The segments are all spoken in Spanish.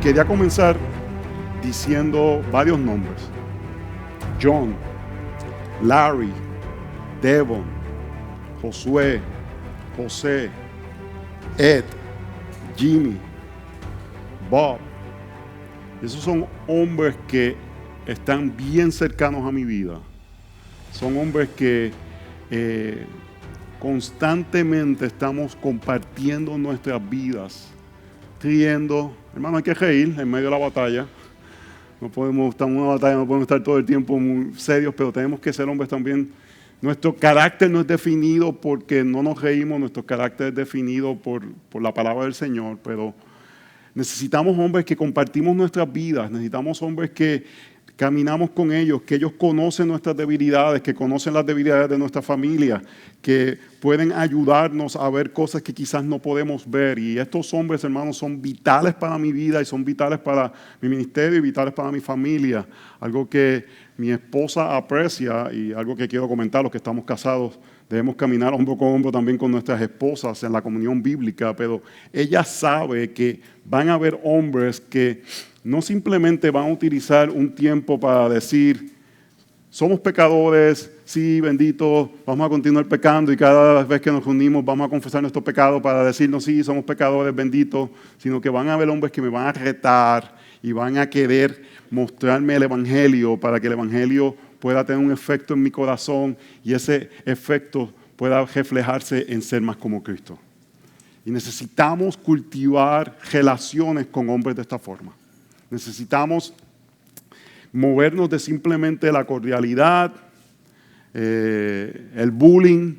Quería comenzar diciendo varios nombres: John, Larry, Devon, Josué, José, Ed, Jimmy, Bob. Esos son hombres que están bien cercanos a mi vida. Son hombres que constantemente estamos compartiendo nuestras vidas, riendo. Hermano, hay que reír en medio de la batalla. No podemos estar en una batalla, no podemos estar todo el tiempo muy serios, pero tenemos que ser hombres también. Nuestro carácter no es definido porque no nos reímos, nuestro carácter es definido por la palabra del Señor, pero necesitamos hombres que compartimos nuestras vidas, necesitamos hombres que caminamos con ellos, que ellos conocen nuestras debilidades, que conocen las debilidades de nuestra familia, que pueden ayudarnos a ver cosas que quizás no podemos ver. Y estos hombres, hermanos, son vitales para mi vida y son vitales para mi ministerio y vitales para mi familia. Algo que mi esposa aprecia y algo que quiero comentar: los que estamos casados debemos caminar hombro con hombro también con nuestras esposas en la comunión bíblica, pero ella sabe que van a haber hombres que no simplemente van a utilizar un tiempo para decir: somos pecadores, sí, bendito, vamos a continuar pecando, y cada vez que nos reunimos vamos a confesar nuestro pecado para decirnos: sí, somos pecadores, bendito. Sino que van a haber hombres que me van a retar y van a querer mostrarme el Evangelio para que el Evangelio pueda tener un efecto en mi corazón y ese efecto pueda reflejarse en ser más como Cristo. Y necesitamos cultivar relaciones con hombres de esta forma. Necesitamos movernos de simplemente la cordialidad, el bullying,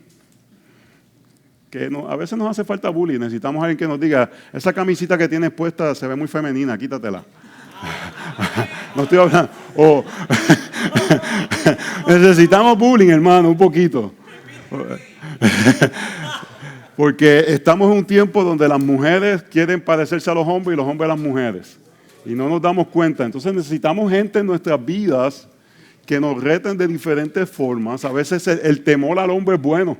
que a veces nos hace falta bullying. Necesitamos a alguien que nos diga: esa camisita que tienes puesta se ve muy femenina, quítatela. No estoy hablando. Necesitamos bullying, hermano, un poquito. Porque estamos en un tiempo donde las mujeres quieren parecerse a los hombres y los hombres a las mujeres. Y no nos damos cuenta. Entonces necesitamos gente en nuestras vidas que nos reten de diferentes formas. A veces el temor al hombre es bueno,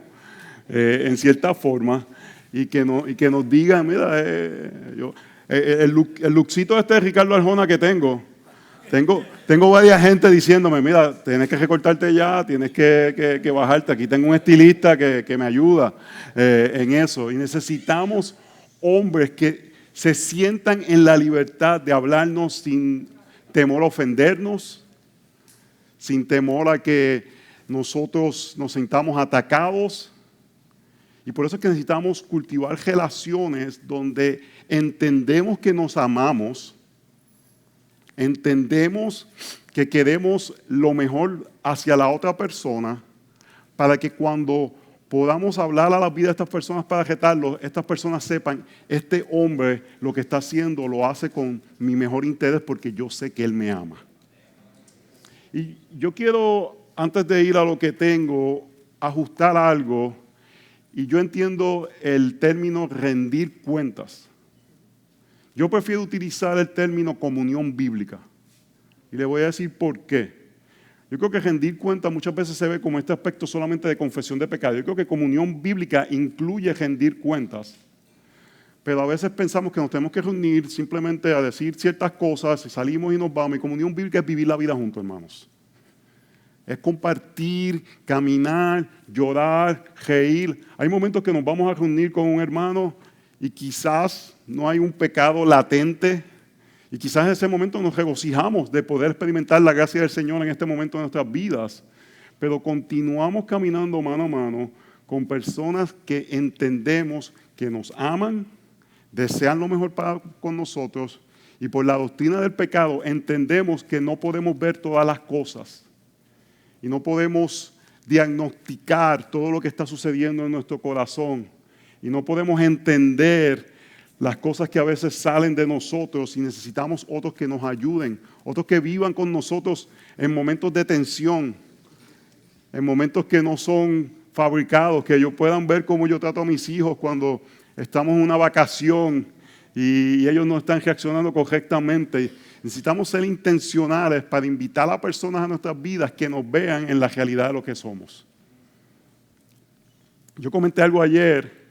en cierta forma, y que nos digan: mira, el lookcito de Ricardo Arjona que tengo varias gente diciéndome: mira, tienes que recortarte ya, tienes que bajarte. Aquí tengo un estilista que me ayuda en eso. Y necesitamos hombres que se sientan en la libertad de hablarnos sin temor a ofendernos, sin temor a que nosotros nos sintamos atacados. Y por eso es que necesitamos cultivar relaciones donde entendemos que nos amamos, entendemos que queremos lo mejor hacia la otra persona, para que cuando podamos hablar a la vida de estas personas para retarlos, estas personas sepan: este hombre lo que está haciendo lo hace con mi mejor interés porque yo sé que él me ama. Y yo quiero, antes de ir a lo que tengo, ajustar algo. Y yo entiendo el término rendir cuentas. Yo prefiero utilizar el término comunión bíblica. Y le voy a decir por qué. Yo creo que rendir cuentas muchas veces se ve como este aspecto solamente de confesión de pecado. Yo creo que comunión bíblica incluye rendir cuentas. Pero a veces pensamos que nos tenemos que reunir simplemente a decir ciertas cosas y salimos y nos vamos. Y comunión bíblica es vivir la vida juntos, hermanos. Es compartir, caminar, llorar, reír. Hay momentos que nos vamos a reunir con un hermano y quizás no hay un pecado latente. Y quizás en ese momento nos regocijamos de poder experimentar la gracia del Señor en este momento de nuestras vidas. Pero continuamos caminando mano a mano con personas que entendemos que nos aman, desean lo mejor con nosotros. Y por la doctrina del pecado entendemos que no podemos ver todas las cosas. Y no podemos diagnosticar todo lo que está sucediendo en nuestro corazón. Y no podemos entender las cosas que a veces salen de nosotros y necesitamos otros que nos ayuden, otros que vivan con nosotros en momentos de tensión. en momentos que no son fabricados, que ellos puedan ver cómo yo trato a mis hijos cuando estamos en una vacación y ellos no están reaccionando correctamente. Necesitamos ser intencionales para invitar a personas a nuestras vidas que nos vean en la realidad de lo que somos. Yo comenté algo ayer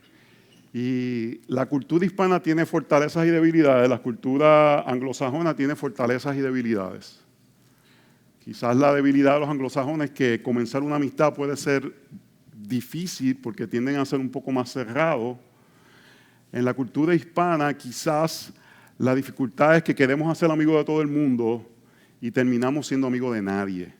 y la cultura hispana tiene fortalezas y debilidades, la cultura anglosajona tiene fortalezas y debilidades. Quizás la debilidad de los anglosajones es que comenzar una amistad puede ser difícil porque tienden a ser un poco más cerrados. En la cultura hispana quizás la dificultad es que queremos hacer amigos de todo el mundo y terminamos siendo amigos de nadie.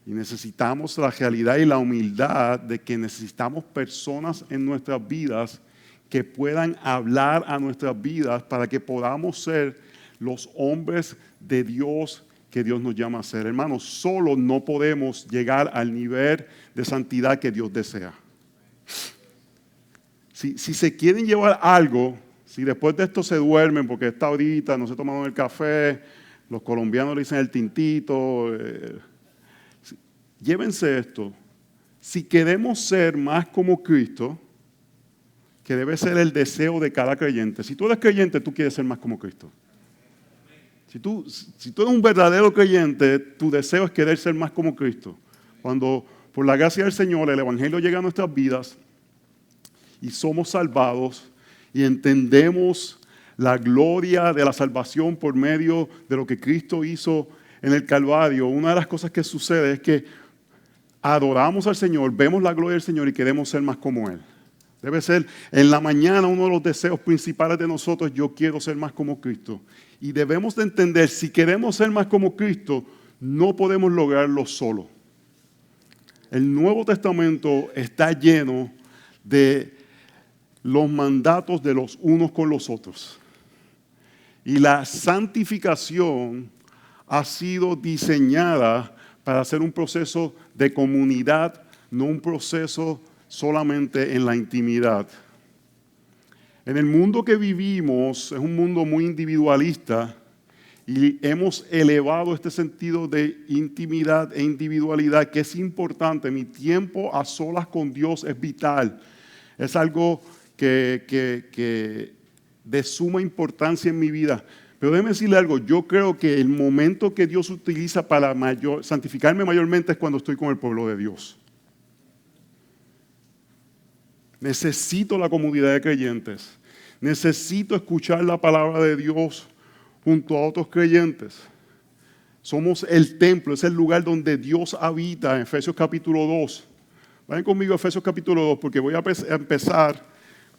Y necesitamos la realidad y la humildad de que necesitamos personas en nuestras vidas que puedan hablar a nuestras vidas para que podamos ser los hombres de Dios que Dios nos llama a ser. Hermanos, solo no podemos llegar al nivel de santidad que Dios desea. Si se quieren llevar algo, si después de esto se duermen, porque esta ahorita no se tomaron el café, los colombianos le dicen el tintito, llévense esto. Si queremos ser más como Cristo, que debe ser el deseo de cada creyente. Si tú eres creyente, tú quieres ser más como Cristo. Si tú eres un verdadero creyente, tu deseo es querer ser más como Cristo. Cuando por la gracia del Señor el Evangelio llega a nuestras vidas y somos salvados y entendemos la gloria de la salvación por medio de lo que Cristo hizo en el Calvario, una de las cosas que sucede es que adoramos al Señor, vemos la gloria del Señor y queremos ser más como Él. Debe ser en la mañana uno de los deseos principales de nosotros, yo quiero ser más como Cristo. Y debemos de entender, si queremos ser más como Cristo, no podemos lograrlo solo. El Nuevo Testamento está lleno de los mandatos de los unos con los otros. Y la santificación ha sido diseñada para hacer un proceso de comunidad, no un proceso solamente en la intimidad. En el mundo que vivimos es un mundo muy individualista y hemos elevado este sentido de intimidad e individualidad que es importante. Mi tiempo a solas con Dios es vital. Es algo que de suma importancia en mi vida. Pero déjeme decirle algo, yo creo que el momento que Dios utiliza para santificarme mayormente es cuando estoy con el pueblo de Dios. Necesito la comunidad de creyentes. Necesito escuchar la palabra de Dios junto a otros creyentes. Somos el templo, es el lugar donde Dios habita, en Efesios capítulo 2. Vayan conmigo a Efesios capítulo 2 porque voy a empezar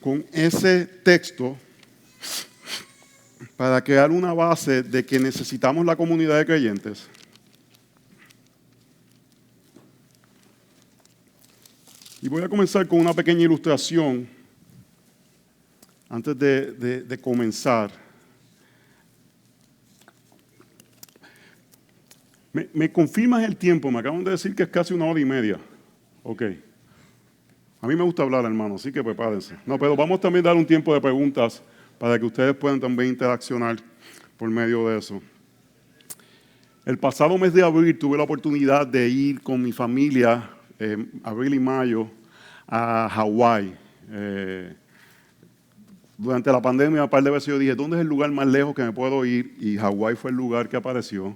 con ese texto para crear una base de que necesitamos la comunidad de creyentes. Y voy a comenzar con una pequeña ilustración antes de comenzar. ¿Me confirmas el tiempo? Me acaban de decir que es casi 1 hora y media. Ok. A mí me gusta hablar, hermano, así que prepárense. No, pero vamos también a dar un tiempo de preguntas para que ustedes puedan también interaccionar por medio de eso. El pasado mes de abril tuve la oportunidad de ir con mi familia, abril y mayo, a Hawái. Durante la pandemia, un par de veces yo dije, ¿dónde es el lugar más lejos que me puedo ir? Y Hawái fue el lugar que apareció.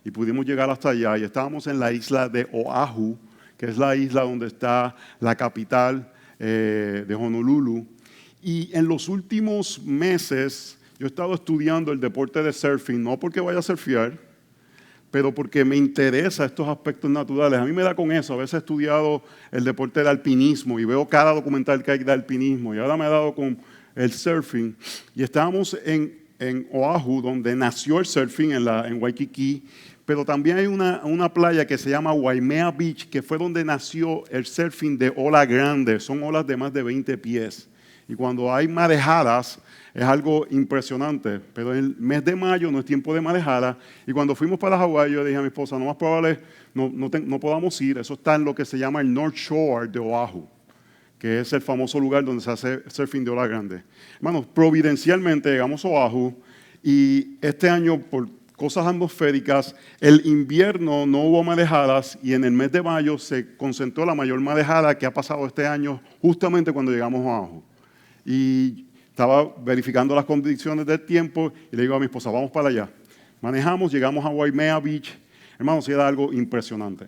Y pudimos llegar hasta allá. Y estábamos en la isla de Oahu, que es la isla donde está la capital de Honolulu. Y en los últimos meses, yo he estado estudiando el deporte de surfing, no porque vaya a surfear, pero porque me interesa estos aspectos naturales. A mí me da con eso. A veces he estudiado el deporte de alpinismo y veo cada documental que hay de alpinismo. Y ahora me he dado con el surfing. Y estábamos en Oahu, donde nació el surfing, en Waikiki. Pero también hay una playa que se llama Waimea Beach, que fue donde nació el surfing de ola grande. Son olas de más de 20 pies. Y cuando hay marejadas, es algo impresionante. Pero en el mes de mayo no es tiempo de marejada. Y cuando fuimos para Hawái, yo dije a mi esposa, no más probable no podamos ir. Eso está en lo que se llama el North Shore de Oahu, que es el famoso lugar donde se hace surfing de ola grande. Hermanos, providencialmente llegamos a Oahu y este año, por cosas atmosféricas, el invierno no hubo marejadas y en el mes de mayo se concentró la mayor marejada que ha pasado este año justamente cuando llegamos abajo. Y estaba verificando las condiciones del tiempo y le digo a mi esposa, vamos para allá. Manejamos, llegamos a Waimea Beach. Hermanos, era algo impresionante.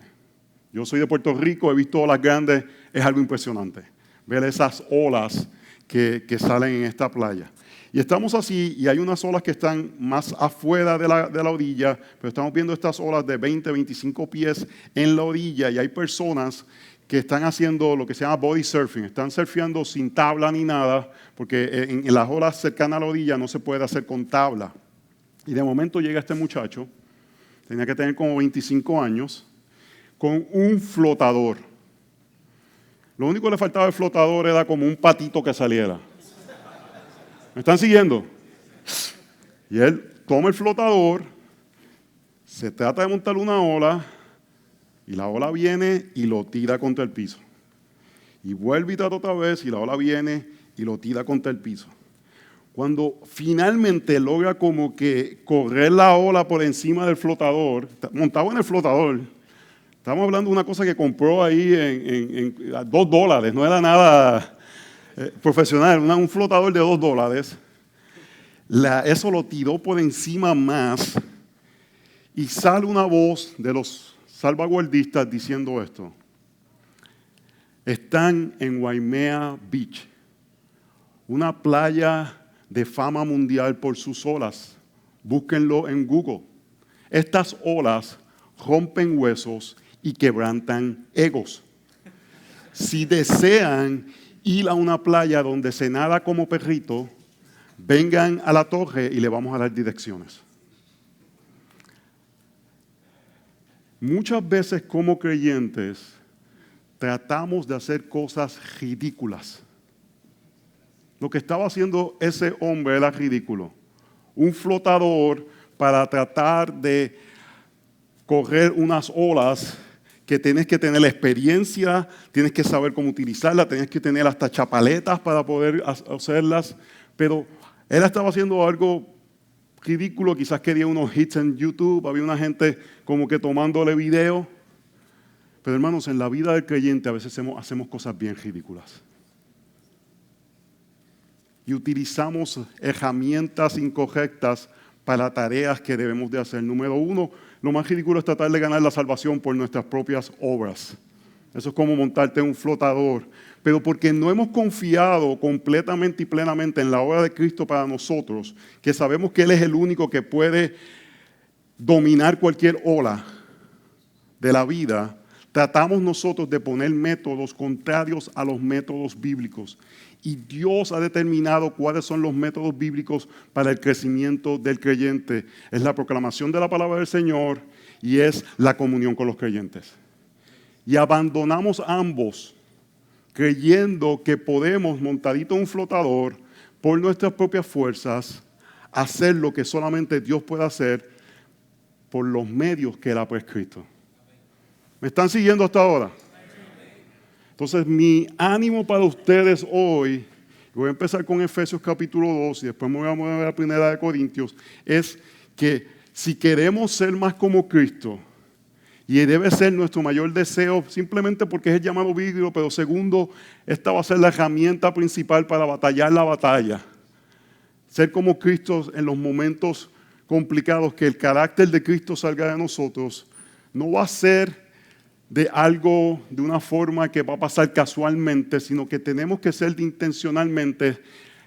Yo soy de Puerto Rico, he visto olas grandes, es algo impresionante. Ver esas olas que salen en esta playa. Y estamos así, y hay unas olas que están más afuera de la orilla, pero estamos viendo estas olas de 20, 25 pies en la orilla, y hay personas que están haciendo lo que se llama body surfing, están surfeando sin tabla ni nada, porque en las olas cercanas a la orilla no se puede hacer con tabla. Y de momento llega este muchacho, tenía que tener como 25 años, con un flotador. Lo único que le faltaba al flotador era como un patito que saliera. ¿Me están siguiendo? Y él toma el flotador, se trata de montar una ola, y la ola viene y lo tira contra el piso. Y vuelve y trata otra vez, y la ola viene y lo tira contra el piso. Cuando finalmente logra como que correr la ola por encima del flotador, montado en el flotador, estamos hablando de una cosa que compró ahí en $2, no era nada profesional, un flotador de $2. Eso lo tiró por encima más y sale una voz de los salvaguardistas diciendo esto. Están en Waimea Beach, una playa de fama mundial por sus olas. Búsquenlo en Google. Estas olas rompen huesos y quebrantan egos. Si desean ir a una playa donde se nada como perrito, vengan a la torre y le vamos a dar direcciones. Muchas veces como creyentes tratamos de hacer cosas ridículas. Lo que estaba haciendo ese hombre era ridículo. Un flotador para tratar de correr unas olas que tienes que tener la experiencia, tienes que saber cómo utilizarla, tienes que tener hasta chapaletas para poder hacerlas. Pero él estaba haciendo algo ridículo, quizás quería unos hits en YouTube, había una gente como que tomándole video. Pero hermanos, en la vida del creyente a veces hacemos cosas bien ridículas. Y utilizamos herramientas incorrectas para tareas que debemos de hacer. Número uno, lo más ridículo es tratar de ganar la salvación por nuestras propias obras. Eso es como montarte en un flotador. Pero porque no hemos confiado completamente y plenamente en la obra de Cristo para nosotros, que sabemos que Él es el único que puede dominar cualquier ola de la vida, tratamos nosotros de poner métodos contrarios a los métodos bíblicos. Y Dios ha determinado cuáles son los métodos bíblicos para el crecimiento del creyente. Es la proclamación de la palabra del Señor y es la comunión con los creyentes. Y abandonamos ambos, creyendo que podemos, montadito en un flotador, por nuestras propias fuerzas, hacer lo que solamente Dios puede hacer por los medios que Él ha prescrito. ¿Me están siguiendo hasta ahora? Entonces, mi ánimo para ustedes hoy, voy a empezar con Efesios capítulo 2 y después me voy a mover a la primera de Corintios, es que si queremos ser más como Cristo, y debe ser nuestro mayor deseo, simplemente porque es el llamado bíblico, pero segundo, esta va a ser la herramienta principal para batallar la batalla. Ser como Cristo en los momentos complicados, que el carácter de Cristo salga de nosotros, no va a ser de algo, de una forma que va a pasar casualmente, sino que tenemos que ser intencionalmente,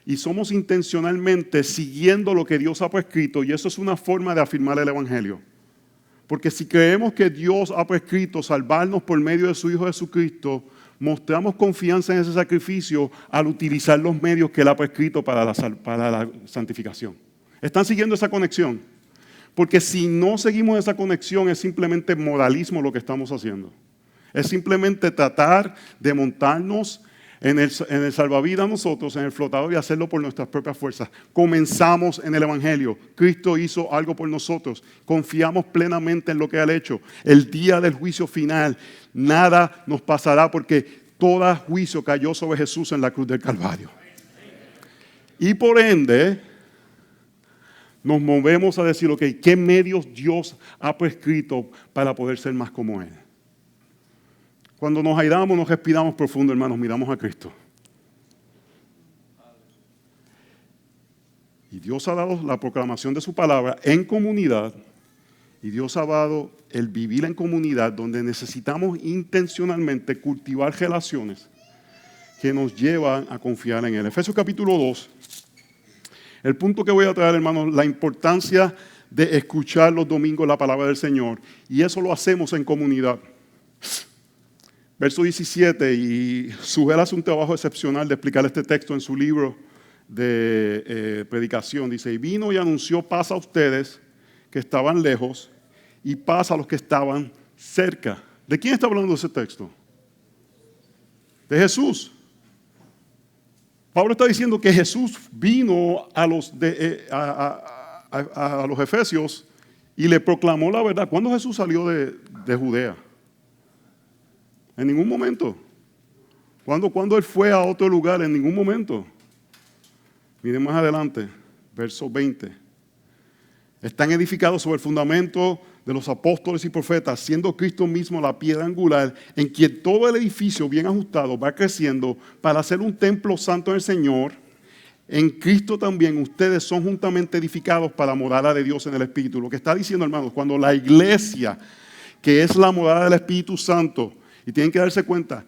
y somos intencionalmente siguiendo lo que Dios ha prescrito, y eso es una forma de afirmar el Evangelio. Porque si creemos que Dios ha prescrito salvarnos por medio de su Hijo Jesucristo, mostramos confianza en ese sacrificio al utilizar los medios que Él ha prescrito para la santificación. ¿Están siguiendo esa conexión? Porque si no seguimos esa conexión, es simplemente moralismo lo que estamos haciendo. Es simplemente tratar de montarnos en el salvavidas nosotros, en el flotador, y hacerlo por nuestras propias fuerzas. Comenzamos en el Evangelio. Cristo hizo algo por nosotros. Confiamos plenamente en lo que Él ha hecho. El día del juicio final, nada nos pasará porque todo juicio cayó sobre Jesús en la cruz del Calvario. Y por ende, nos movemos a decir, ok, ¿qué medios Dios ha prescrito para poder ser más como Él? Cuando nos airamos, nos respiramos profundo, hermanos, miramos a Cristo. Y Dios ha dado la proclamación de su palabra en comunidad, y Dios ha dado el vivir en comunidad donde necesitamos intencionalmente cultivar relaciones que nos llevan a confiar en Él. Efesios capítulo 2, el punto que voy a traer, hermanos, la importancia de escuchar los domingos la palabra del Señor, y eso lo hacemos en comunidad. Verso 17, y Sujel hace un trabajo excepcional de explicar este texto en su libro de predicación. Dice, y vino y anunció paz a ustedes que estaban lejos y paz a los que estaban cerca. ¿De quién está hablando ese texto? De Jesús. Pablo está diciendo que Jesús vino a los efesios y le proclamó la verdad. ¿Cuándo Jesús salió de Judea? En ningún momento. ¿Cuándo Él fue a otro lugar? En ningún momento. Miren más adelante, verso 20. Están edificados sobre el fundamento de los apóstoles y profetas, siendo Cristo mismo la piedra angular, en quien todo el edificio bien ajustado va creciendo para hacer un templo santo en el Señor. En Cristo también ustedes son juntamente edificados para la morada de Dios en el Espíritu. Lo que está diciendo, hermanos, cuando la iglesia, que es la morada del Espíritu Santo, y tienen que darse cuenta,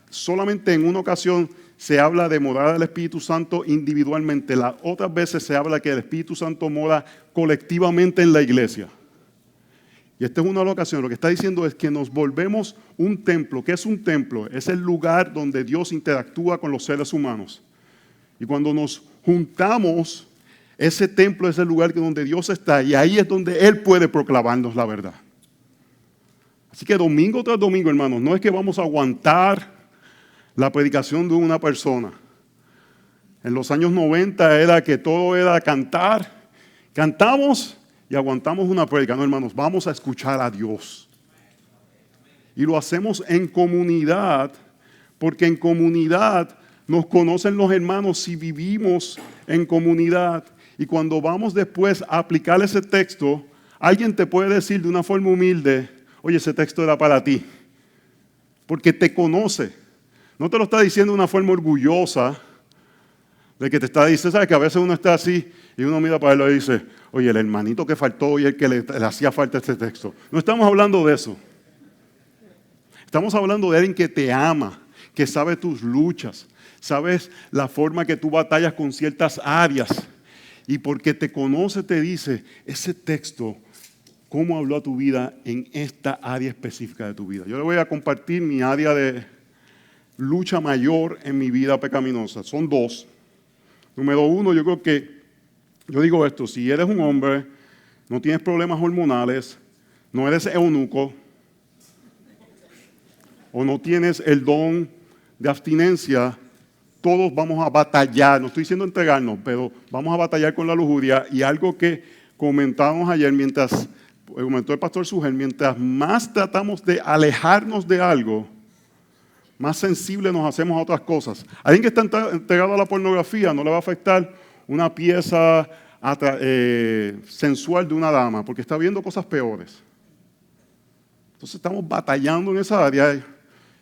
solamente en una ocasión se habla de morada del Espíritu Santo individualmente. Las otras veces se habla que el Espíritu Santo mora colectivamente en la iglesia. Y esta es una de las ocasiones. Lo que está diciendo es que nos volvemos un templo. ¿Qué es un templo? Es el lugar donde Dios interactúa con los seres humanos. Y cuando nos juntamos, ese templo es el lugar donde Dios está. Y ahí es donde Él puede proclamarnos la verdad. Así que domingo tras domingo, hermanos, no es que vamos a aguantar la predicación de una persona. En los años 90 era que todo era cantar. Cantamos y aguantamos una prédica. No, hermanos, vamos a escuchar a Dios. Y lo hacemos en comunidad, porque en comunidad nos conocen los hermanos si vivimos en comunidad. Y cuando vamos después a aplicar ese texto, alguien te puede decir de una forma humilde, oye, ese texto era para ti. Porque te conoce. No te lo está diciendo de una forma orgullosa, de que te está diciendo, sabes que a veces uno está así y uno mira para él y dice, oye, el hermanito que faltó y el que le hacía falta este texto. No estamos hablando de eso. Estamos hablando de alguien que te ama, que sabe tus luchas, sabes la forma que tú batallas con ciertas áreas. Y porque te conoce te dice, ese texto, ¿cómo habló a tu vida en esta área específica de tu vida? Yo le voy a compartir mi área de lucha mayor en mi vida pecaminosa. Son dos. Número uno, yo digo esto, si eres un hombre, no tienes problemas hormonales, no eres eunuco, o no tienes el don de abstinencia, todos vamos a batallar, no estoy diciendo entregarnos, pero vamos a batallar con la lujuria. Y algo que comentábamos ayer, comentó el pastor Sujel, mientras más tratamos de alejarnos de algo, más sensibles nos hacemos a otras cosas. Alguien que está entregado a la pornografía no le va a afectar una pieza sensual de una dama, porque está viendo cosas peores. Entonces estamos batallando en esa área,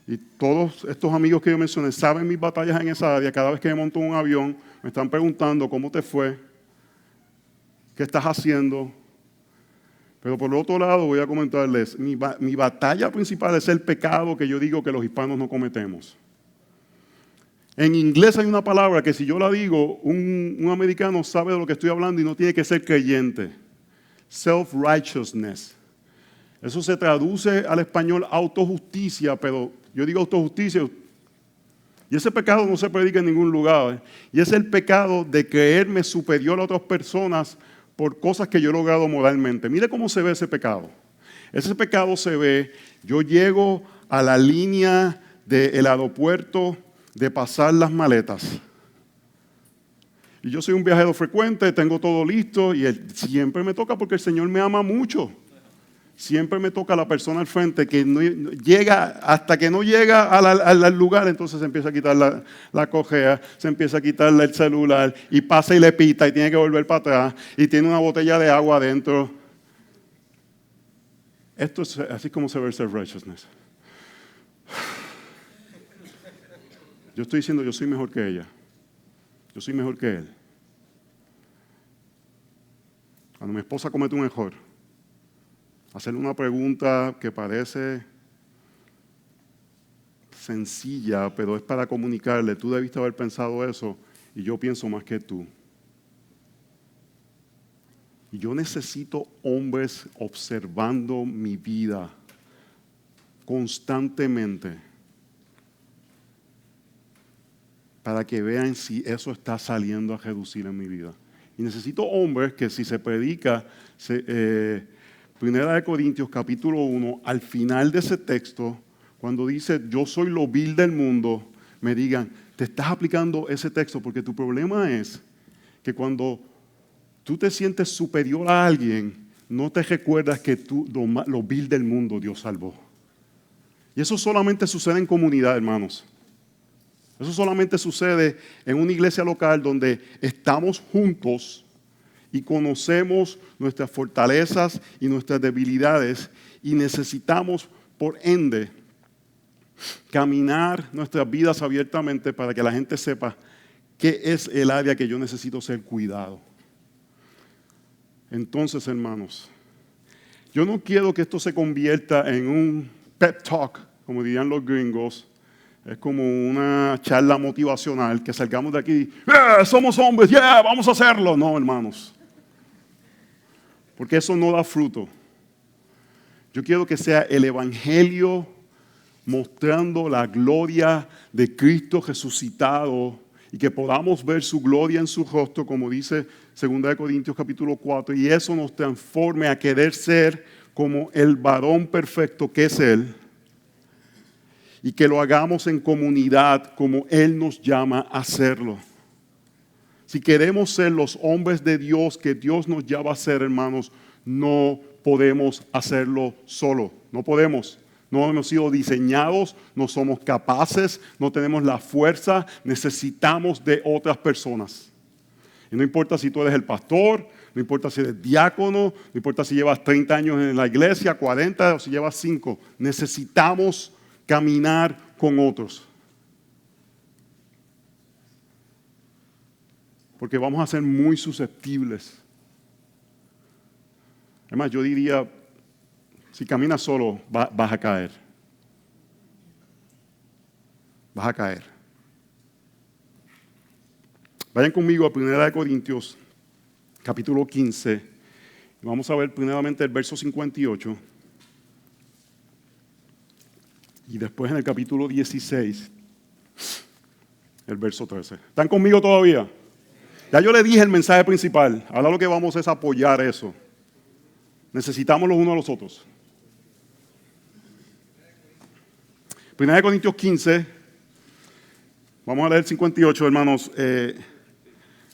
y todos estos amigos que yo mencioné saben mis batallas en esa área. Cada vez que me monto en un avión, me están preguntando cómo te fue, qué estás haciendo. Pero por el otro lado voy a comentarles, mi batalla principal es el pecado que yo digo que los hispanos no cometemos. En inglés hay una palabra que si yo la digo, un americano sabe de lo que estoy hablando y no tiene que ser creyente. Self-righteousness. Eso se traduce al español autojusticia, pero yo digo autojusticia. Y ese pecado no se predica en ningún lugar. Y es el pecado de creerme superior a otras personas por cosas que yo he logrado moralmente. Mire cómo se ve ese pecado. Ese pecado se ve, yo llego a la línea del aeropuerto de pasar las maletas. Y yo soy un viajero frecuente, tengo todo listo y siempre me toca porque el Señor me ama mucho. siempre me toca la persona al frente que no llega, hasta que no llega al lugar, entonces se empieza a quitar la correa, se empieza a quitarle el celular y pasa y le pita y tiene que volver para atrás y tiene una botella de agua adentro. Esto es así como se ve el self-righteousness. Yo estoy diciendo, yo soy mejor que ella. Yo soy mejor que él. Cuando mi esposa comete un error, hacerle una pregunta que parece sencilla, pero es para comunicarle, tú debiste haber pensado eso y yo pienso más que tú. Y yo necesito hombres observando mi vida constantemente para que vean si eso está saliendo a reducir en mi vida. Y necesito hombres que si se predica, Primera de Corintios capítulo 1, al final de ese texto, cuando dice yo soy lo vil del mundo, me digan, te estás aplicando ese texto porque tu problema es que cuando tú te sientes superior a alguien, no te recuerdas que tú lo vil del mundo Dios salvó. Y eso solamente sucede en comunidad, hermanos. Eso solamente sucede en una iglesia local donde estamos juntos y conocemos nuestras fortalezas y nuestras debilidades y necesitamos, por ende, caminar nuestras vidas abiertamente para que la gente sepa qué es el área que yo necesito ser cuidado. Entonces, hermanos, yo no quiero que esto se convierta en un pep talk, como dirían los gringos. Es como una charla motivacional, que salgamos de aquí, somos hombres, vamos a hacerlo. No, hermanos, porque eso no da fruto. Yo quiero que sea el evangelio mostrando la gloria de Cristo resucitado y que podamos ver su gloria en su rostro, como dice 2 Corintios capítulo 4, y eso nos transforme a querer ser como el varón perfecto que es Él, y que lo hagamos en comunidad como Él nos llama a hacerlo. Si queremos ser los hombres de Dios que Dios nos llama a ser, hermanos, no podemos hacerlo solo. No podemos. No hemos sido diseñados, no somos capaces, no tenemos la fuerza, necesitamos de otras personas. Y no importa si tú eres el pastor, no importa si eres diácono, no importa si llevas 30 años en la iglesia, 40 o si llevas 5, necesitamos caminar con otros. Porque vamos a ser muy susceptibles. Además, yo diría, si caminas solo, vas a caer. Vas a caer. Vayan conmigo a 1 Corintios, capítulo 15. Vamos a ver primeramente el verso 58. Y después en el capítulo 16, el verso 13. ¿Están conmigo todavía? Ya yo le dije el mensaje principal. Ahora lo que vamos es apoyar eso. Necesitamos los unos a los otros. 1 Corintios 15. Vamos a leer el 58, hermanos.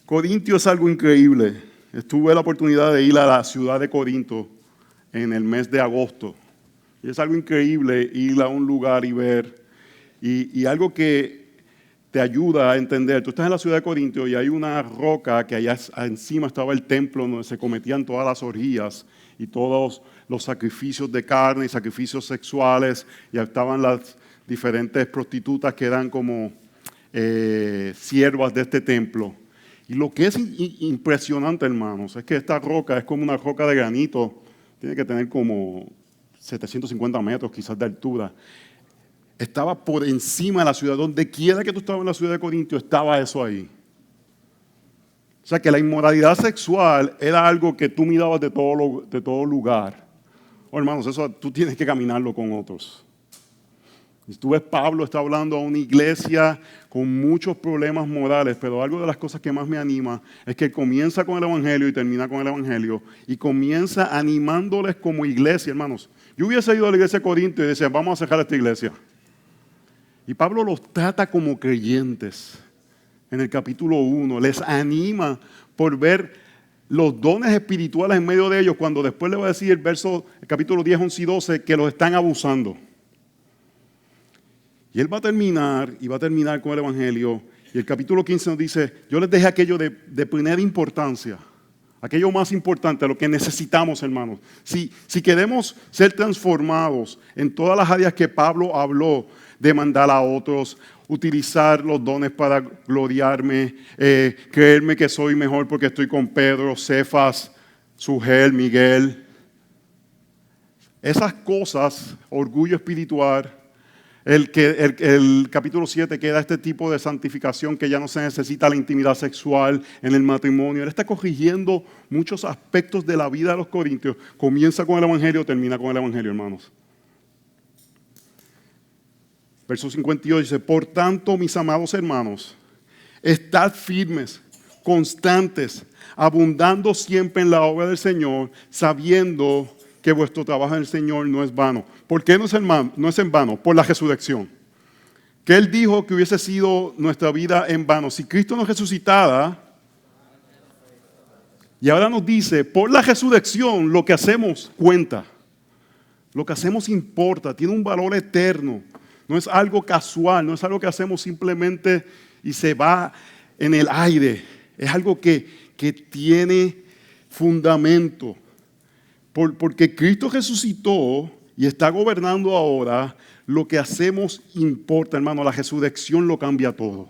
Corintio es algo increíble. Tuve la oportunidad de ir a la ciudad de Corinto en el mes de agosto. Y es algo increíble ir a un lugar y ver, y algo que te ayuda a entender. Tú estás en la ciudad de Corinto y hay una roca que allá encima estaba el templo donde se cometían todas las orgías y todos los sacrificios de carne y sacrificios sexuales, y estaban las diferentes prostitutas que eran como siervas de este templo. Y lo que es impresionante, hermanos, es que esta roca es como una roca de granito, tiene que tener como 750 metros quizás de altura. Estaba por encima de la ciudad. Donde quiera que tú estabas en la ciudad de Corinto, estaba eso ahí. O sea que la inmoralidad sexual era algo que tú mirabas de todo lugar. Oh, hermanos, eso tú tienes que caminarlo con otros. Si tú ves, Pablo está hablando a una iglesia con muchos problemas morales, pero algo de las cosas que más me anima es que comienza con el evangelio y termina con el evangelio, y comienza animándoles como iglesia, hermanos. Yo hubiese ido a la iglesia de Corinto y decía, vamos a cerrar esta iglesia. Y Pablo los trata como creyentes. En el capítulo 1 les anima por ver los dones espirituales en medio de ellos, cuando después le va a decir el capítulo 10, 11 y 12, que los están abusando. Y él va a terminar con el Evangelio. Y el capítulo 15 nos dice, yo les dejé aquello de primera importancia, aquello más importante, lo que necesitamos, hermanos. Si queremos ser transformados en todas las áreas que Pablo habló, de mandar a otros, utilizar los dones para gloriarme, creerme que soy mejor porque estoy con Pedro, Cefas, Sugel, Miguel. Esas cosas, orgullo espiritual, el capítulo 7 que da este tipo de santificación que ya no se necesita la intimidad sexual en el matrimonio. Él está corrigiendo muchos aspectos de la vida de los corintios. Comienza con el Evangelio, termina con el Evangelio, hermanos. Verso 58 dice, por tanto, mis amados hermanos, estad firmes, constantes, abundando siempre en la obra del Señor, sabiendo que vuestro trabajo en el Señor no es vano. ¿Por qué no es en vano? Por la resurrección. Que Él dijo que hubiese sido nuestra vida en vano. Si Cristo nos resucitara, y ahora nos dice, por la resurrección lo que hacemos cuenta. Lo que hacemos importa, tiene un valor eterno. No es algo casual, no es algo que hacemos simplemente y se va en el aire. Es algo que tiene fundamento. Porque Cristo resucitó y está gobernando ahora, lo que hacemos importa, hermano. La resurrección lo cambia todo.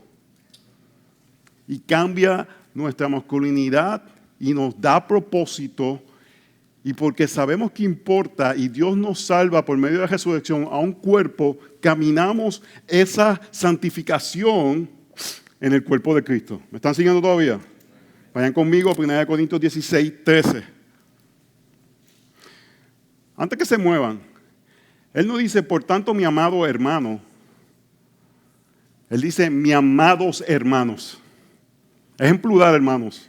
Y cambia nuestra masculinidad y nos da propósito. Y porque sabemos que importa y Dios nos salva por medio de la resurrección a un cuerpo, caminamos esa santificación en el cuerpo de Cristo. ¿Me están siguiendo todavía? Vayan conmigo a 1 Corintios 16, 13. Antes que se muevan, Él no dice, por tanto, mi amado hermano. Él dice, mi amados hermanos. Es en plural, hermanos.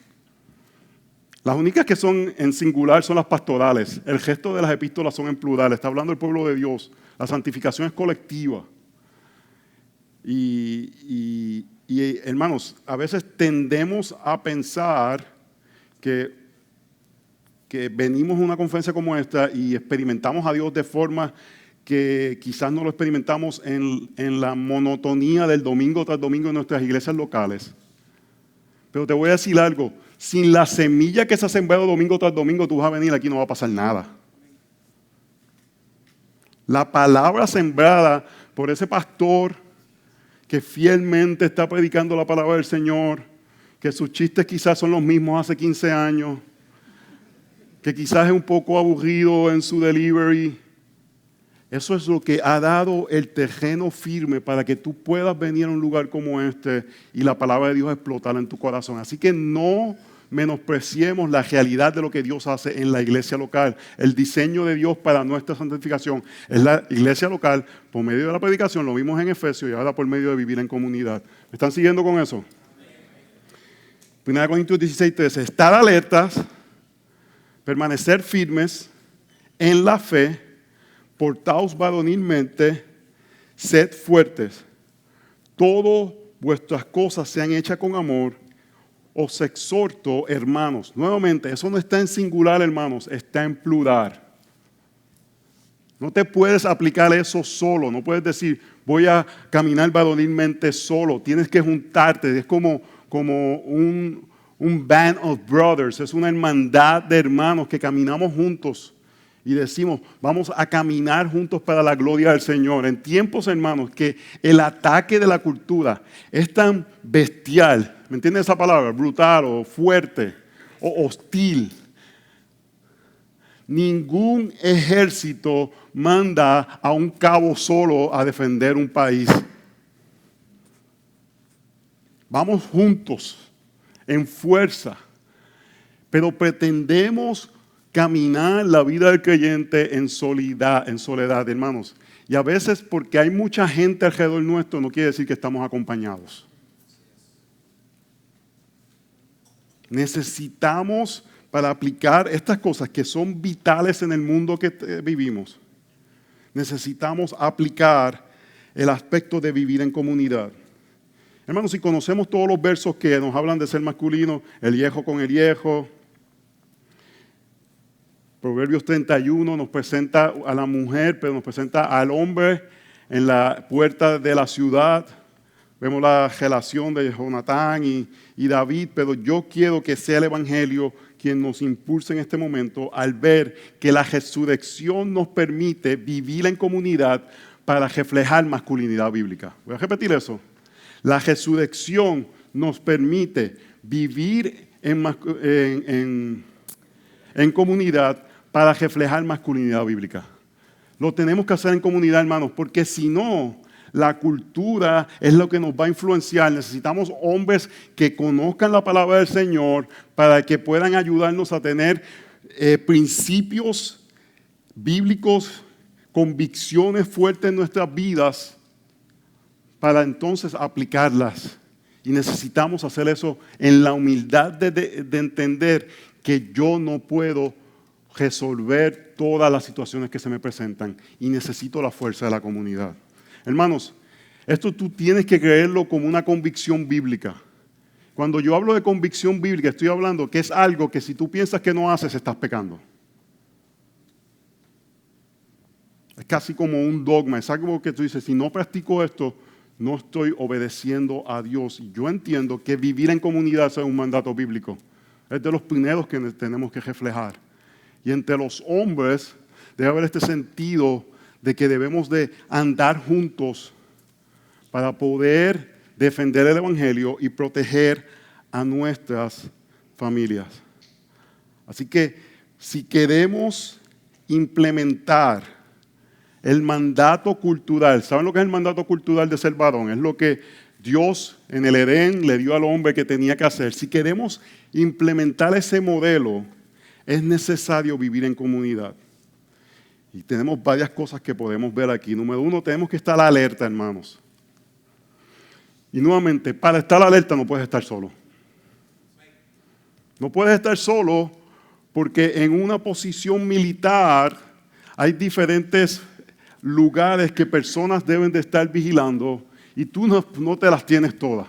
Las únicas que son en singular son las pastorales. El resto de las epístolas son en plural. Está hablando el pueblo de Dios. La santificación es colectiva. Y hermanos, a veces tendemos a pensar que venimos a una conferencia como esta y experimentamos a Dios de forma que quizás no lo experimentamos en la monotonía del domingo tras domingo en nuestras iglesias locales. Pero te voy a decir algo. Sin la semilla que se ha sembrado domingo tras domingo, tú vas a venir aquí y no va a pasar nada. La palabra sembrada por ese pastor que fielmente está predicando la palabra del Señor, que sus chistes quizás son los mismos hace 15 años, que quizás es un poco aburrido en su delivery. Eso es lo que ha dado el terreno firme para que tú puedas venir a un lugar como este y la palabra de Dios explotar en tu corazón. Así que no menospreciemos la realidad de lo que Dios hace en la iglesia local. El diseño de Dios para nuestra santificación es la iglesia local por medio de la predicación, lo vimos en Efesios, y ahora por medio de vivir en comunidad. ¿Me están siguiendo con eso? 1 Corintios 16, 13. Estar alertas, permanecer firmes en la fe, portaos varonilmente, sed fuertes. Todas vuestras cosas sean hechas con amor. Os exhorto, hermanos. Nuevamente, eso no está en singular, hermanos, está en plural. No te puedes aplicar eso solo. No puedes decir, voy a caminar varonilmente solo. Tienes que juntarte. Es como un band of brothers. Es una hermandad de hermanos que caminamos juntos. Y decimos, vamos a caminar juntos para la gloria del Señor. En tiempos, hermanos, que el ataque de la cultura es tan bestial. ¿Me entienden esa palabra? Brutal o fuerte o hostil. Ningún ejército manda a un cabo solo a defender un país. Vamos juntos, en fuerza. Pero pretendemos caminar la vida del creyente en soledad, hermanos. Y a veces porque hay mucha gente alrededor nuestro, no quiere decir que estamos acompañados. Necesitamos, para aplicar estas cosas que son vitales en el mundo que vivimos, necesitamos aplicar el aspecto de vivir en comunidad. Hermanos, si conocemos todos los versos que nos hablan de ser masculino, el viejo con el viejo, Proverbios 31 nos presenta a la mujer, pero nos presenta al hombre en la puerta de la ciudad. Vemos la relación de Jonatán y David, pero yo quiero que sea el Evangelio quien nos impulse en este momento al ver que la resurrección nos permite vivir en comunidad para reflejar masculinidad bíblica. Voy a repetir eso. La resurrección nos permite vivir en comunidad para reflejar masculinidad bíblica. Lo tenemos que hacer en comunidad, hermanos, porque si no, la cultura es lo que nos va a influenciar. Necesitamos hombres que conozcan la palabra del Señor para que puedan ayudarnos a tener principios bíblicos, convicciones fuertes en nuestras vidas para entonces aplicarlas. Y necesitamos hacer eso en la humildad de entender que yo no puedo resolver todas las situaciones que se me presentan y necesito la fuerza de la comunidad. Hermanos, esto tú tienes que creerlo como una convicción bíblica. Cuando yo hablo de convicción bíblica, estoy hablando que es algo que si tú piensas que no haces, estás pecando. Es casi como un dogma, es algo que tú dices, si no practico esto, no estoy obedeciendo a Dios. Y yo entiendo que vivir en comunidad es un mandato bíblico. Es de los primeros que tenemos que reflejar. Y entre los hombres debe haber este sentido de que debemos de andar juntos para poder defender el Evangelio y proteger a nuestras familias. Así que si queremos implementar el mandato cultural, ¿saben lo que es el mandato cultural de ser varón? Es lo que Dios en el Edén le dio al hombre que tenía que hacer. Si queremos implementar ese modelo, es necesario vivir en comunidad. Y tenemos varias cosas que podemos ver aquí. Número uno, tenemos que estar alerta, hermanos. Y nuevamente, para estar alerta no puedes estar solo. No puedes estar solo porque en una posición militar hay diferentes lugares que personas deben de estar vigilando y tú no te las tienes todas.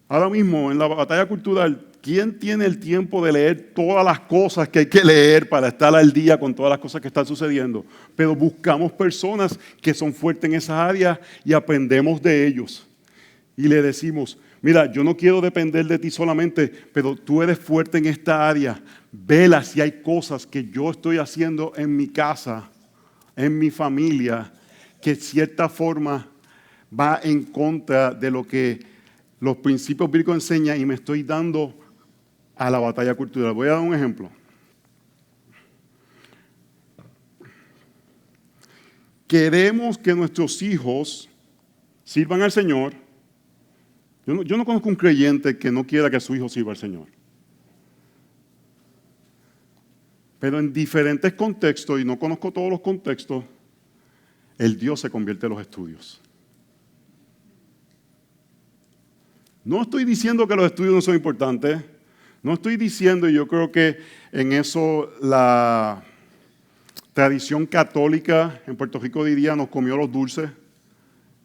Ahora mismo en la batalla cultural, ¿quién tiene el tiempo de leer todas las cosas que hay que leer para estar al día con todas las cosas que están sucediendo? Pero buscamos personas que son fuertes en esas áreas y aprendemos de ellos. Y le decimos, mira, yo no quiero depender de ti solamente, pero tú eres fuerte en esta área. Vela si hay cosas que yo estoy haciendo en mi casa, en mi familia, que de cierta forma va en contra de lo que los principios bíblicos enseñan y me estoy dando a la batalla cultural. Voy a dar un ejemplo. Queremos que nuestros hijos sirvan al Señor. Yo no conozco un creyente que no quiera que su hijo sirva al Señor. Pero en diferentes contextos, y no conozco todos los contextos, el Dios se convierte en los estudios. No estoy diciendo que los estudios no son importantes. No estoy diciendo, y yo creo que en eso la tradición católica en Puerto Rico diría nos comió los dulces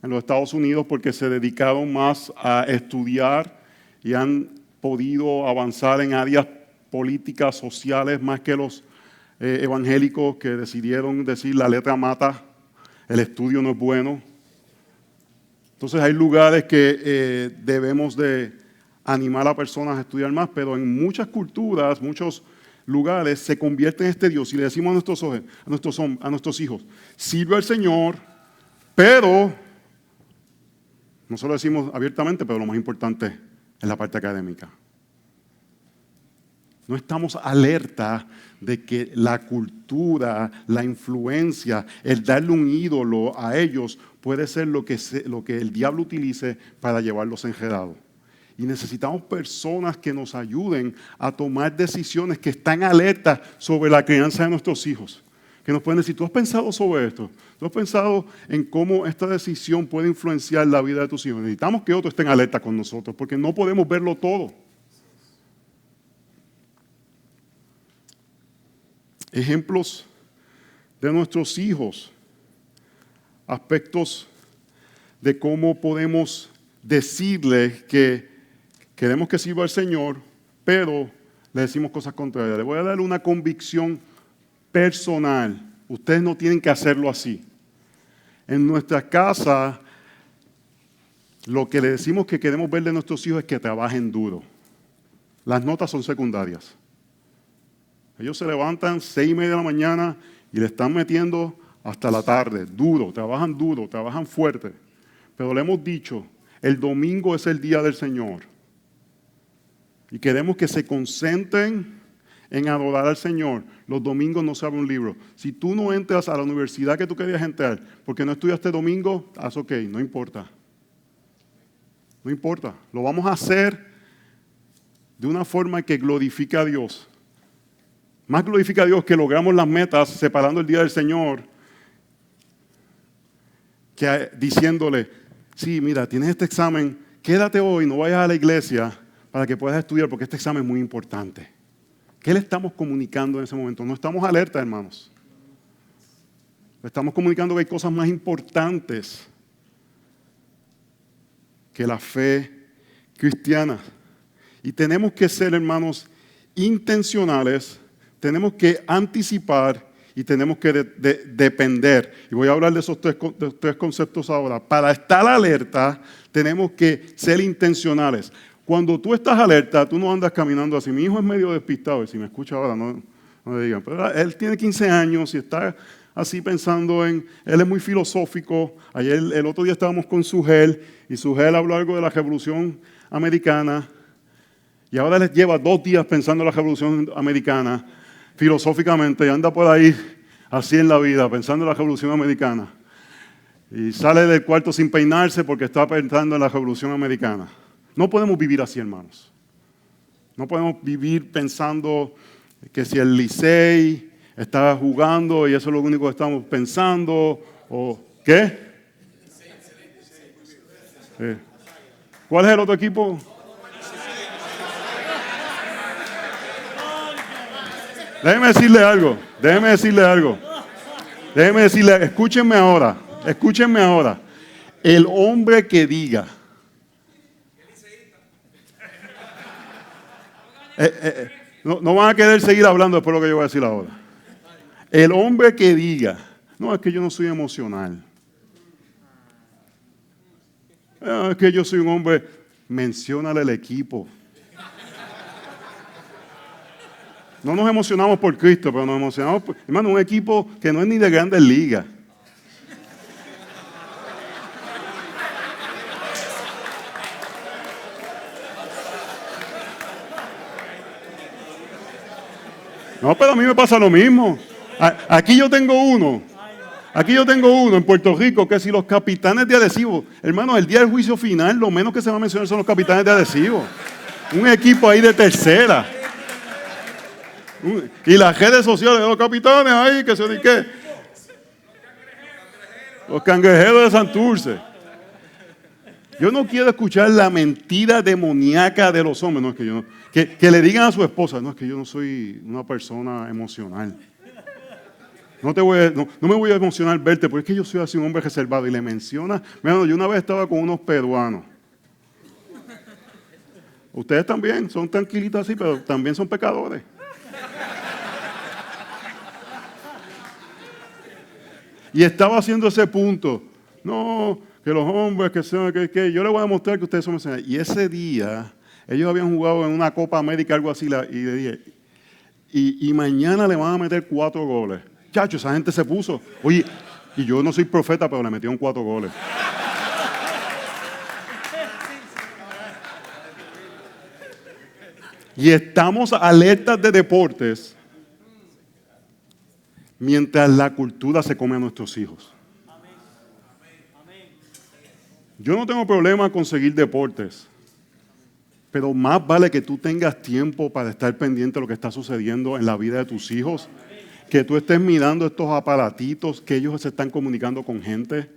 en los Estados Unidos porque se dedicaron más a estudiar y han podido avanzar en áreas políticas, sociales, más que los evangélicos que decidieron decir la letra mata, el estudio no es bueno. Entonces hay lugares que debemos de animar a personas a estudiar más, pero en muchas culturas, muchos lugares se convierte en este Dios y le decimos a nuestros hijos, sirve al Señor, pero, no se lo decimos abiertamente, pero lo más importante es la parte académica. No estamos alerta de que la cultura, la influencia, el darle un ídolo a ellos puede ser lo que el diablo utilice para llevarlos enredados. Y necesitamos personas que nos ayuden a tomar decisiones que están alertas sobre la crianza de nuestros hijos. Que nos pueden decir, ¿tú has pensado sobre esto? ¿Tú has pensado en cómo esta decisión puede influenciar la vida de tus hijos? Necesitamos que otros estén alertas con nosotros porque no podemos verlo todo. Ejemplos de nuestros hijos, aspectos de cómo podemos decirles que queremos que sirva al Señor, pero le decimos cosas contrarias. Le voy a dar una convicción personal. Ustedes no tienen que hacerlo así. En nuestra casa, lo que le decimos que queremos ver de nuestros hijos es que trabajen duro. Las notas son secundarias. Ellos se levantan 6:30 de la mañana y le están metiendo hasta la tarde. Duro, trabajan fuerte. Pero le hemos dicho, el domingo es el día del Señor. Y queremos que se concentren en adorar al Señor. Los domingos no se abre un libro. Si tú no entras a la universidad que tú querías entrar porque no estudiaste domingo, haz ok, no importa. No importa. Lo vamos a hacer de una forma que glorifique a Dios. Más glorifica a Dios que logramos las metas separando el día del Señor que diciéndole, sí, mira, tienes este examen, quédate hoy, no vayas a la iglesia para que puedas estudiar porque este examen es muy importante. ¿Qué le estamos comunicando en ese momento? No estamos alerta, hermanos. Le estamos comunicando que hay cosas más importantes que la fe cristiana. Y tenemos que ser, hermanos, intencionales, tenemos que anticipar y tenemos que depender. Y voy a hablar de esos tres conceptos ahora. Para estar alerta, tenemos que ser intencionales. Cuando tú estás alerta, tú no andas caminando así. Mi hijo es medio despistado, y si me escucha ahora, no le digan. Pero él tiene 15 años y está así pensando él es muy filosófico. Ayer, el otro día estábamos con Sugel, y Sugel habló algo de la Revolución Americana. Y ahora les lleva 2 días pensando en la Revolución Americana, filosóficamente, y anda por ahí así en la vida, pensando en la Revolución Americana. Y sale del cuarto sin peinarse porque está pensando en la Revolución Americana. No podemos vivir así, hermanos. No podemos vivir pensando que si el Licey está jugando y eso es lo único que estamos pensando, o ¿qué? ¿Cuál es el otro equipo? Déjeme decirle algo. Escúchenme ahora. El hombre que diga, no van a querer seguir hablando después de lo que yo voy a decir ahora. El hombre que diga, no, es que yo no soy emocional. Es que yo soy un hombre, menciónale el equipo. No nos emocionamos por Cristo, pero nos emocionamos por, hermano, un equipo que no es ni de grandes ligas. No, pero a mí me pasa lo mismo. Aquí yo tengo uno en Puerto Rico, que si los capitanes de Arecibo, hermano, el día del juicio final, lo menos que se va a mencionar son los capitanes de Arecibo. Un equipo ahí de tercera. Y las redes sociales de los capitanes ahí, que se di qué. Los cangrejeros de Santurce. Yo no quiero escuchar la mentira demoníaca de los hombres. No, es que yo no. Que le digan a su esposa, no, es que yo no soy una persona emocional. No me voy a emocionar verte, porque es que yo soy así un hombre reservado. Y le menciona, mira, yo una vez estaba con unos peruanos. Ustedes también son tranquilitos así, pero también son pecadores. Y estaba haciendo ese punto. No, que los hombres que sean, que yo les voy a demostrar que ustedes son emocionales. Y ese día, ellos habían jugado en una Copa América, algo así, y le dije, y mañana le van a meter 4 goles. Chacho, esa gente se puso. Oye, y yo no soy profeta, pero le metieron 4 goles. Y estamos alertas de deportes mientras la cultura se come a nuestros hijos. Yo no tengo problema con seguir deportes, pero más vale que tú tengas tiempo para estar pendiente de lo que está sucediendo en la vida de tus hijos, que tú estés mirando estos aparatitos, que ellos se están comunicando con gente.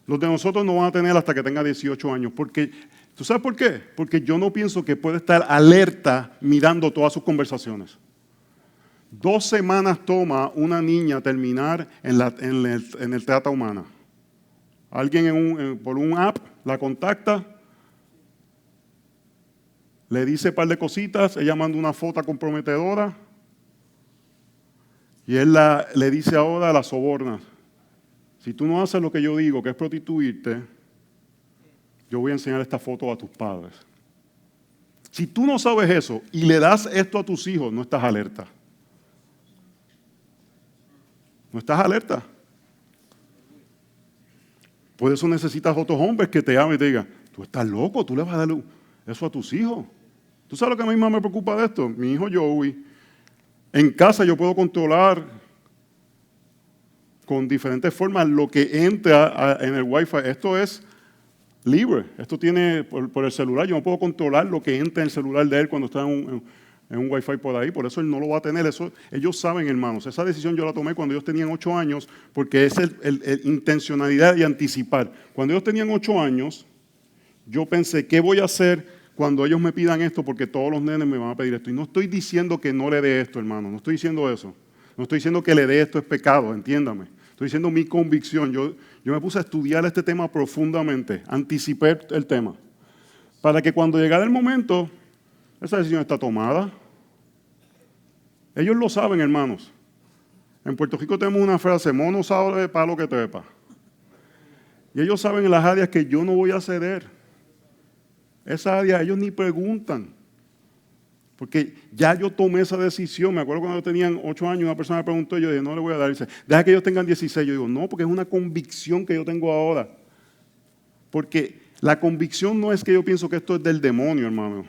Los de nosotros no van a tener hasta que tenga 18 años, porque, ¿tú sabes por qué? Porque yo no pienso que puede estar alerta mirando todas sus conversaciones. 2 semanas toma una niña terminar en el trata humana. Alguien por un app la contacta le dice un par de cositas, ella manda una foto comprometedora y él le dice ahora, la soborna. Si tú no haces lo que yo digo, que es prostituirte, yo voy a enseñar esta foto a tus padres. Si tú no sabes eso y le das esto a tus hijos, no estás alerta. No estás alerta. Por eso necesitas otros hombres que te amen y te digan, tú estás loco, tú le vas a dar eso a tus hijos. ¿Tú sabes lo que a mí más me preocupa de esto? Mi hijo Joey, en casa yo puedo controlar con diferentes formas lo que entra en el Wi-Fi. Esto es libre. Esto tiene por el celular. Yo no puedo controlar lo que entra en el celular de él cuando está en un Wi-Fi por ahí. Por eso él no lo va a tener. Eso, ellos saben, hermanos. Esa decisión yo la tomé cuando ellos tenían 8 años porque es intencionalidad y anticipar. Cuando ellos tenían 8 años, yo pensé, ¿qué voy a hacer cuando ellos me pidan esto? Porque todos los nenes me van a pedir esto. Y no estoy diciendo que no le dé esto, hermano. No estoy diciendo eso. No estoy diciendo que le dé esto es pecado, entiéndame. Estoy diciendo mi convicción. Yo me puse a estudiar este tema profundamente. Anticipé el tema. Para que cuando llegara el momento, esa decisión está tomada. Ellos lo saben, hermanos. En Puerto Rico tenemos una frase, mono sabe palo que trepa. Y ellos saben en las áreas que yo no voy a ceder. Esa área ellos ni preguntan. Porque ya yo tomé esa decisión. Me acuerdo cuando yo tenía 8 años, una persona me preguntó y yo dije, no le voy a dar. Dice, deja que ellos tengan 16. Yo digo, no, porque es una convicción que yo tengo ahora. Porque la convicción no es que yo pienso que esto es del demonio, hermano.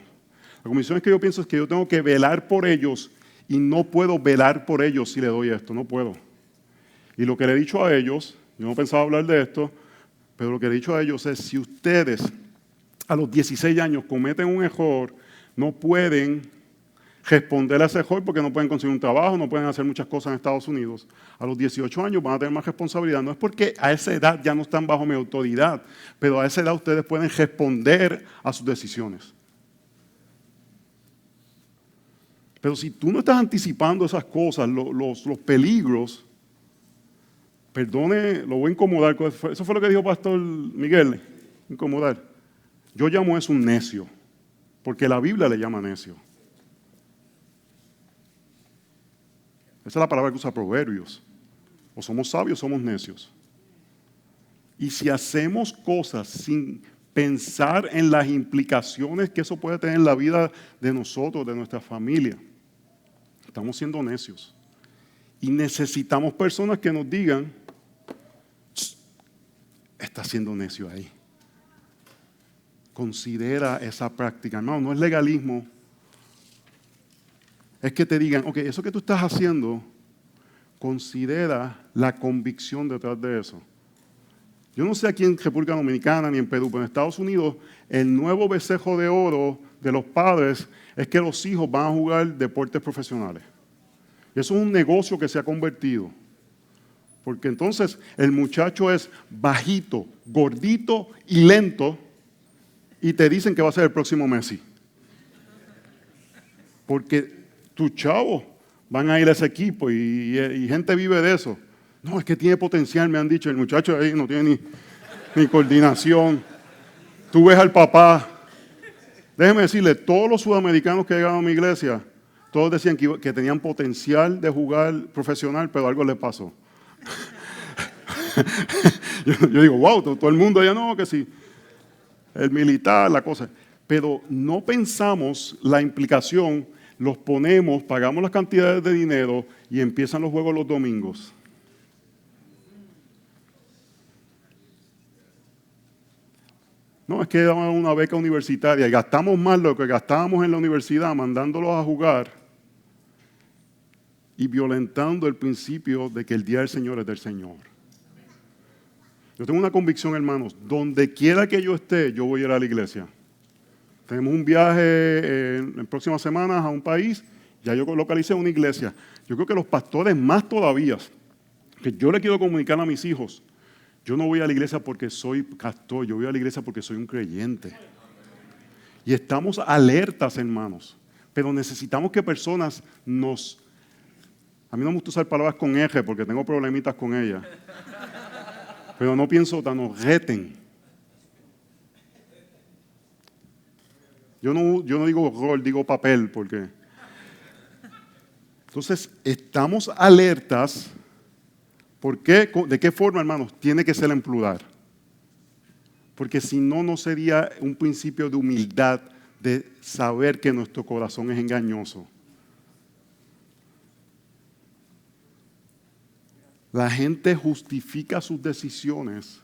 La convicción es que yo pienso que yo tengo que velar por ellos y no puedo velar por ellos si le doy esto. No puedo. Y lo que le he dicho a ellos, yo no pensaba hablar de esto, pero lo que le he dicho a ellos es, si ustedes a los 16 años cometen un error, no pueden responder a ese error porque no pueden conseguir un trabajo, no pueden hacer muchas cosas en Estados Unidos. A los 18 años van a tener más responsabilidad. No es porque a esa edad ya no están bajo mi autoridad, pero a esa edad ustedes pueden responder a sus decisiones. Pero si tú no estás anticipando esas cosas, los peligros, perdone, lo voy a incomodar. Eso fue lo que dijo Pastor Miguel, incomodar. Yo llamo eso un necio, porque la Biblia le llama necio. Esa es la palabra que usa Proverbios. O somos sabios o somos necios. Y si hacemos cosas sin pensar en las implicaciones que eso puede tener en la vida de nosotros, de nuestra familia, estamos siendo necios. Y necesitamos personas que nos digan, está siendo necio ahí. Considera esa práctica. Hermano, no es legalismo. Es que te digan, ok, eso que tú estás haciendo, considera la convicción detrás de eso. Yo no sé aquí en República Dominicana ni en Perú, pero en Estados Unidos el nuevo becerro de oro de los padres es que los hijos van a jugar deportes profesionales. Y eso es un negocio que se ha convertido. Porque entonces el muchacho es bajito, gordito y lento y te dicen que va a ser el próximo Messi. Porque tus chavos van a ir a ese equipo y gente vive de eso. No, es que tiene potencial, me han dicho. El muchacho ahí no tiene ni coordinación. Tú ves al papá. Déjeme decirle, todos los sudamericanos que llegaron a mi iglesia, todos decían que tenían potencial de jugar profesional, pero algo les pasó. yo digo, wow, todo el mundo ya no, que sí. El militar, la cosa. Pero no pensamos la implicación. Los ponemos, pagamos las cantidades de dinero y empiezan los juegos los domingos. No, es que daban una beca universitaria y gastamos más lo que gastábamos en la universidad mandándolos a jugar y violentando el principio de que el día del Señor es del Señor. Yo tengo una convicción, hermanos, donde quiera que yo esté, yo voy a ir a la iglesia. Tenemos un viaje en próximas semanas a un país, ya yo localicé una iglesia. Yo creo que los pastores más todavía, que yo le quiero comunicar a mis hijos, yo no voy a la iglesia porque soy pastor, yo voy a la iglesia porque soy un creyente. Y estamos alertas, hermanos, pero necesitamos que personas a mí no me gusta usar palabras con eje porque tengo problemitas con ellas, pero no pienso nos reten. Yo no digo rol, digo papel, porque... Entonces, estamos alertas. ¿Por qué? ¿De qué forma, hermanos? Tiene que ser en plural. Porque si no, no sería un principio de humildad de saber que nuestro corazón es engañoso. La gente justifica sus decisiones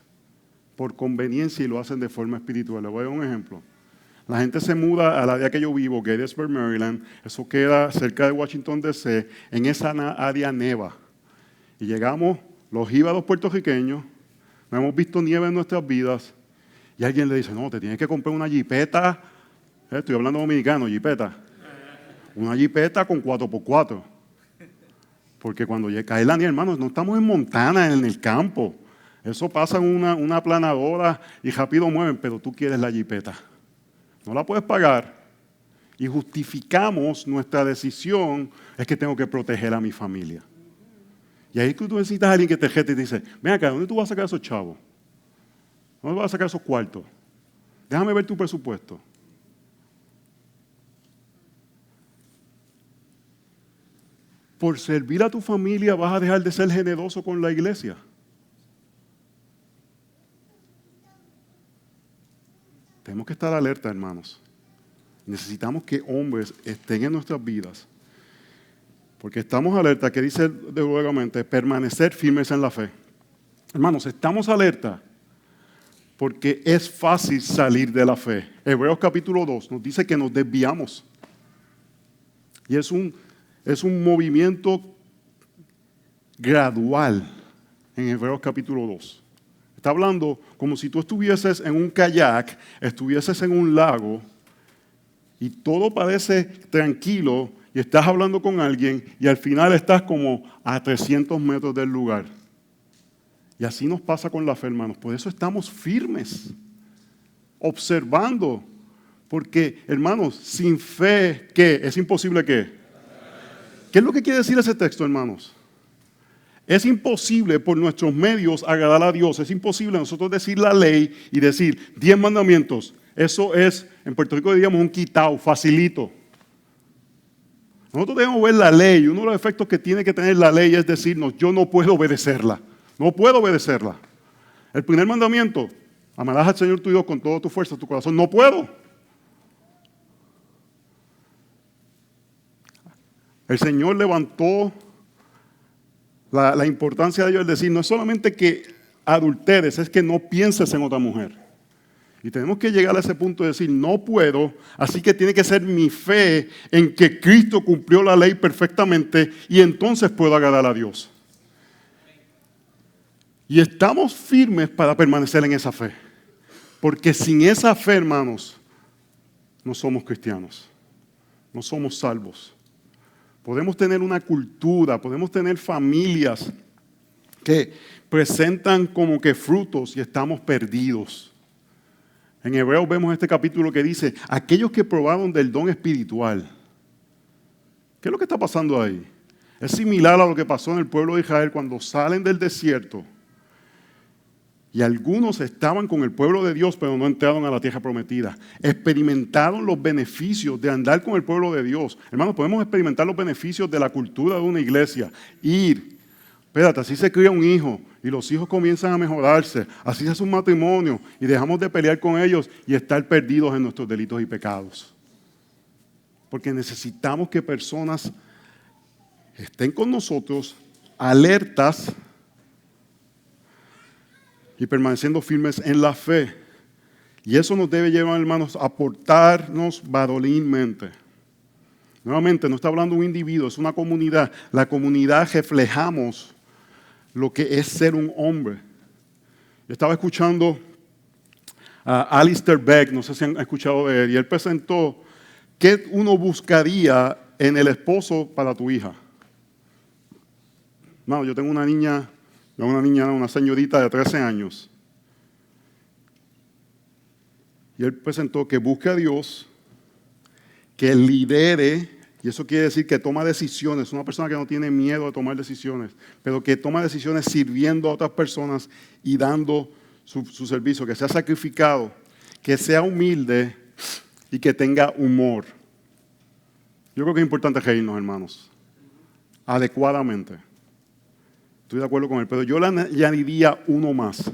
por conveniencia y lo hacen de forma espiritual. Les voy a dar un ejemplo. La gente se muda al área que yo vivo, Gettysburg, Maryland. Eso queda cerca de Washington, D.C. En esa área neva. Y llegamos los jíbaros puertorriqueños, no hemos visto nieve en nuestras vidas, y alguien le dice, no, te tienes que comprar una jipeta, estoy hablando dominicano, jipeta, una jipeta con 4x4, porque cuando cae la nieve, hermanos, no estamos en Montana, en el campo, eso pasa en una aplanadora y rápido mueven, pero tú quieres la jipeta, no la puedes pagar, y justificamos nuestra decisión, es que tengo que proteger a mi familia. Y ahí tú necesitas a alguien que te jete y te dice, ven acá, ¿dónde tú vas a sacar esos chavos? ¿Dónde vas a sacar esos cuartos? Déjame ver tu presupuesto. Por servir a tu familia vas a dejar de ser generoso con la iglesia. Tenemos que estar alerta, hermanos. Necesitamos que hombres estén en nuestras vidas. Porque estamos alerta, que dice nuevamente, permanecer firmes en la fe. Hermanos, estamos alerta porque es fácil salir de la fe. Hebreos capítulo 2 nos dice que nos desviamos. Y es un movimiento gradual en Hebreos capítulo 2. Está hablando como si tú estuvieses en un kayak, estuvieses en un lago y todo parece tranquilo y estás hablando con alguien y al final estás como a 300 metros del lugar. Y así nos pasa con la fe, hermanos. Por eso estamos firmes, observando. Porque, hermanos, sin fe, ¿qué? ¿Es imposible qué? ¿Qué es lo que quiere decir ese texto, hermanos? Es imposible por nuestros medios agradar a Dios. Es imposible nosotros decir la ley y decir 10 mandamientos. Eso es, en Puerto Rico diríamos un quitao, facilito. Nosotros debemos ver la ley. Uno de los efectos que tiene que tener la ley es decirnos, yo no puedo obedecerla. No puedo obedecerla. El primer mandamiento, amarás al Señor tu Dios con toda tu fuerza, tu corazón. No puedo. El Señor levantó la importancia de ello, es decir, no es solamente que adulteres, es que no pienses en otra mujer. Y tenemos que llegar a ese punto de decir, no puedo, así que tiene que ser mi fe en que Cristo cumplió la ley perfectamente y entonces puedo agradar a Dios. Y estamos firmes para permanecer en esa fe. Porque sin esa fe, hermanos, no somos cristianos, no somos salvos. Podemos tener una cultura, podemos tener familias que presentan como que frutos y estamos perdidos. En Hebreos vemos este capítulo que dice, aquellos que probaron del don espiritual. ¿Qué es lo que está pasando ahí? Es similar a lo que pasó en el pueblo de Israel cuando salen del desierto. Y algunos estaban con el pueblo de Dios, pero no entraron a la tierra prometida. Experimentaron los beneficios de andar con el pueblo de Dios. Hermanos, podemos experimentar los beneficios de la cultura de una iglesia. Espérate, así se cría un hijo y los hijos comienzan a mejorarse. Así se hace un matrimonio y dejamos de pelear con ellos y estar perdidos en nuestros delitos y pecados. Porque necesitamos que personas estén con nosotros, alertas, y permaneciendo firmes en la fe. Y eso nos debe llevar, hermanos, a portarnos varonilmente. Nuevamente, no está hablando de un individuo, es una comunidad. La comunidad reflejamos lo que es ser un hombre. Yo estaba escuchando a Alistair Begg, no sé si han escuchado de él, y él presentó qué uno buscaría en el esposo para tu hija. No, yo tengo una señorita de 13 años. Y él presentó que busque a Dios, que lidere, y eso quiere decir que toma decisiones, una persona que no tiene miedo de tomar decisiones, pero que toma decisiones sirviendo a otras personas y dando su servicio, que sea sacrificado, que sea humilde y que tenga humor. Yo creo que es importante reírnos, hermanos, adecuadamente. Estoy de acuerdo con él, pero yo le añadiría uno más,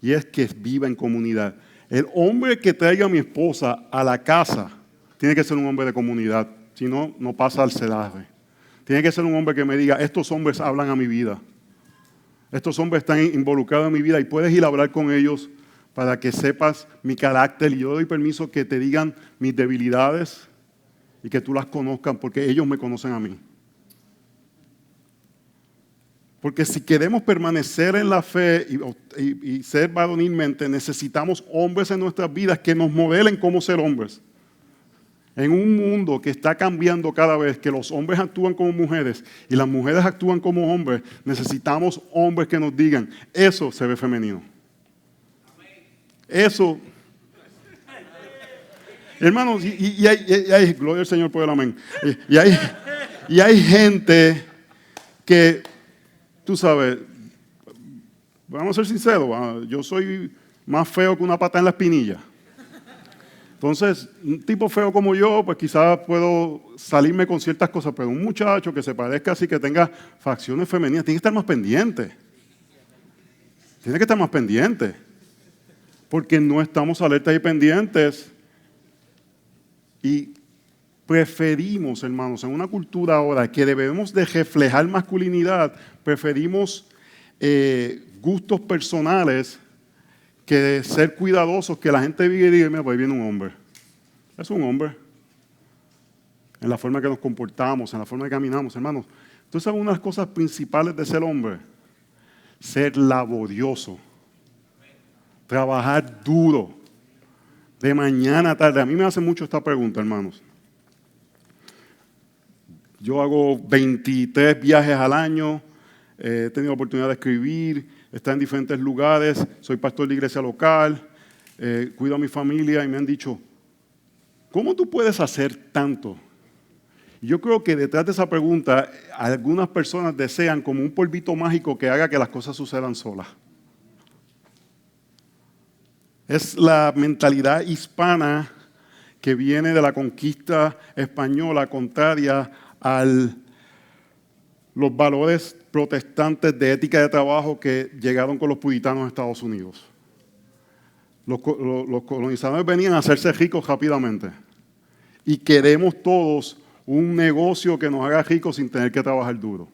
y es que viva en comunidad. El hombre que traiga a mi esposa a la casa tiene que ser un hombre de comunidad, si no, no pasa al celaje. Tiene que ser un hombre que me diga, estos hombres hablan a mi vida. Estos hombres están involucrados en mi vida y puedes ir a hablar con ellos para que sepas mi carácter y yo doy permiso que te digan mis debilidades y que tú las conozcan porque ellos me conocen a mí. Porque si queremos permanecer en la fe y ser varonilmente, necesitamos hombres en nuestras vidas que nos modelen cómo ser hombres. En un mundo que está cambiando cada vez, que los hombres actúan como mujeres y las mujeres actúan como hombres, necesitamos hombres que nos digan, eso se ve femenino. Eso. Hermanos, y hay, gloria al Señor por el amén. Y hay gente que, tú sabes, vamos a ser sinceros, yo soy más feo que una pata en la espinilla. Entonces, un tipo feo como yo, pues quizás puedo salirme con ciertas cosas, pero un muchacho que se parezca así, que tenga facciones femeninas, tiene que estar más pendiente. Tiene que estar más pendiente. Porque no estamos alertas y pendientes. Y preferimos, hermanos, en una cultura ahora que debemos de reflejar masculinidad, preferimos gustos personales que ser cuidadosos, que la gente vive y diga, mira, pues ahí viene un hombre. Es un hombre. En la forma que nos comportamos, en la forma que caminamos, hermanos. Entonces, una de las cosas principales de ser hombre, ser laborioso, trabajar duro, de mañana a tarde. A mí me hacen mucho esta pregunta, hermanos. Yo hago 23 viajes al año, he tenido la oportunidad de escribir, estar en diferentes lugares, soy pastor de iglesia local, cuido a mi familia y me han dicho, ¿cómo tú puedes hacer tanto? Y yo creo que detrás de esa pregunta, algunas personas desean como un polvito mágico que haga que las cosas sucedan solas. Es la mentalidad hispana que viene de la conquista española, contraria a los valores protestantes de ética de trabajo que llegaron con los puritanos a Estados Unidos. Los colonizadores venían a hacerse ricos rápidamente y queremos todos un negocio que nos haga ricos sin tener que trabajar duro.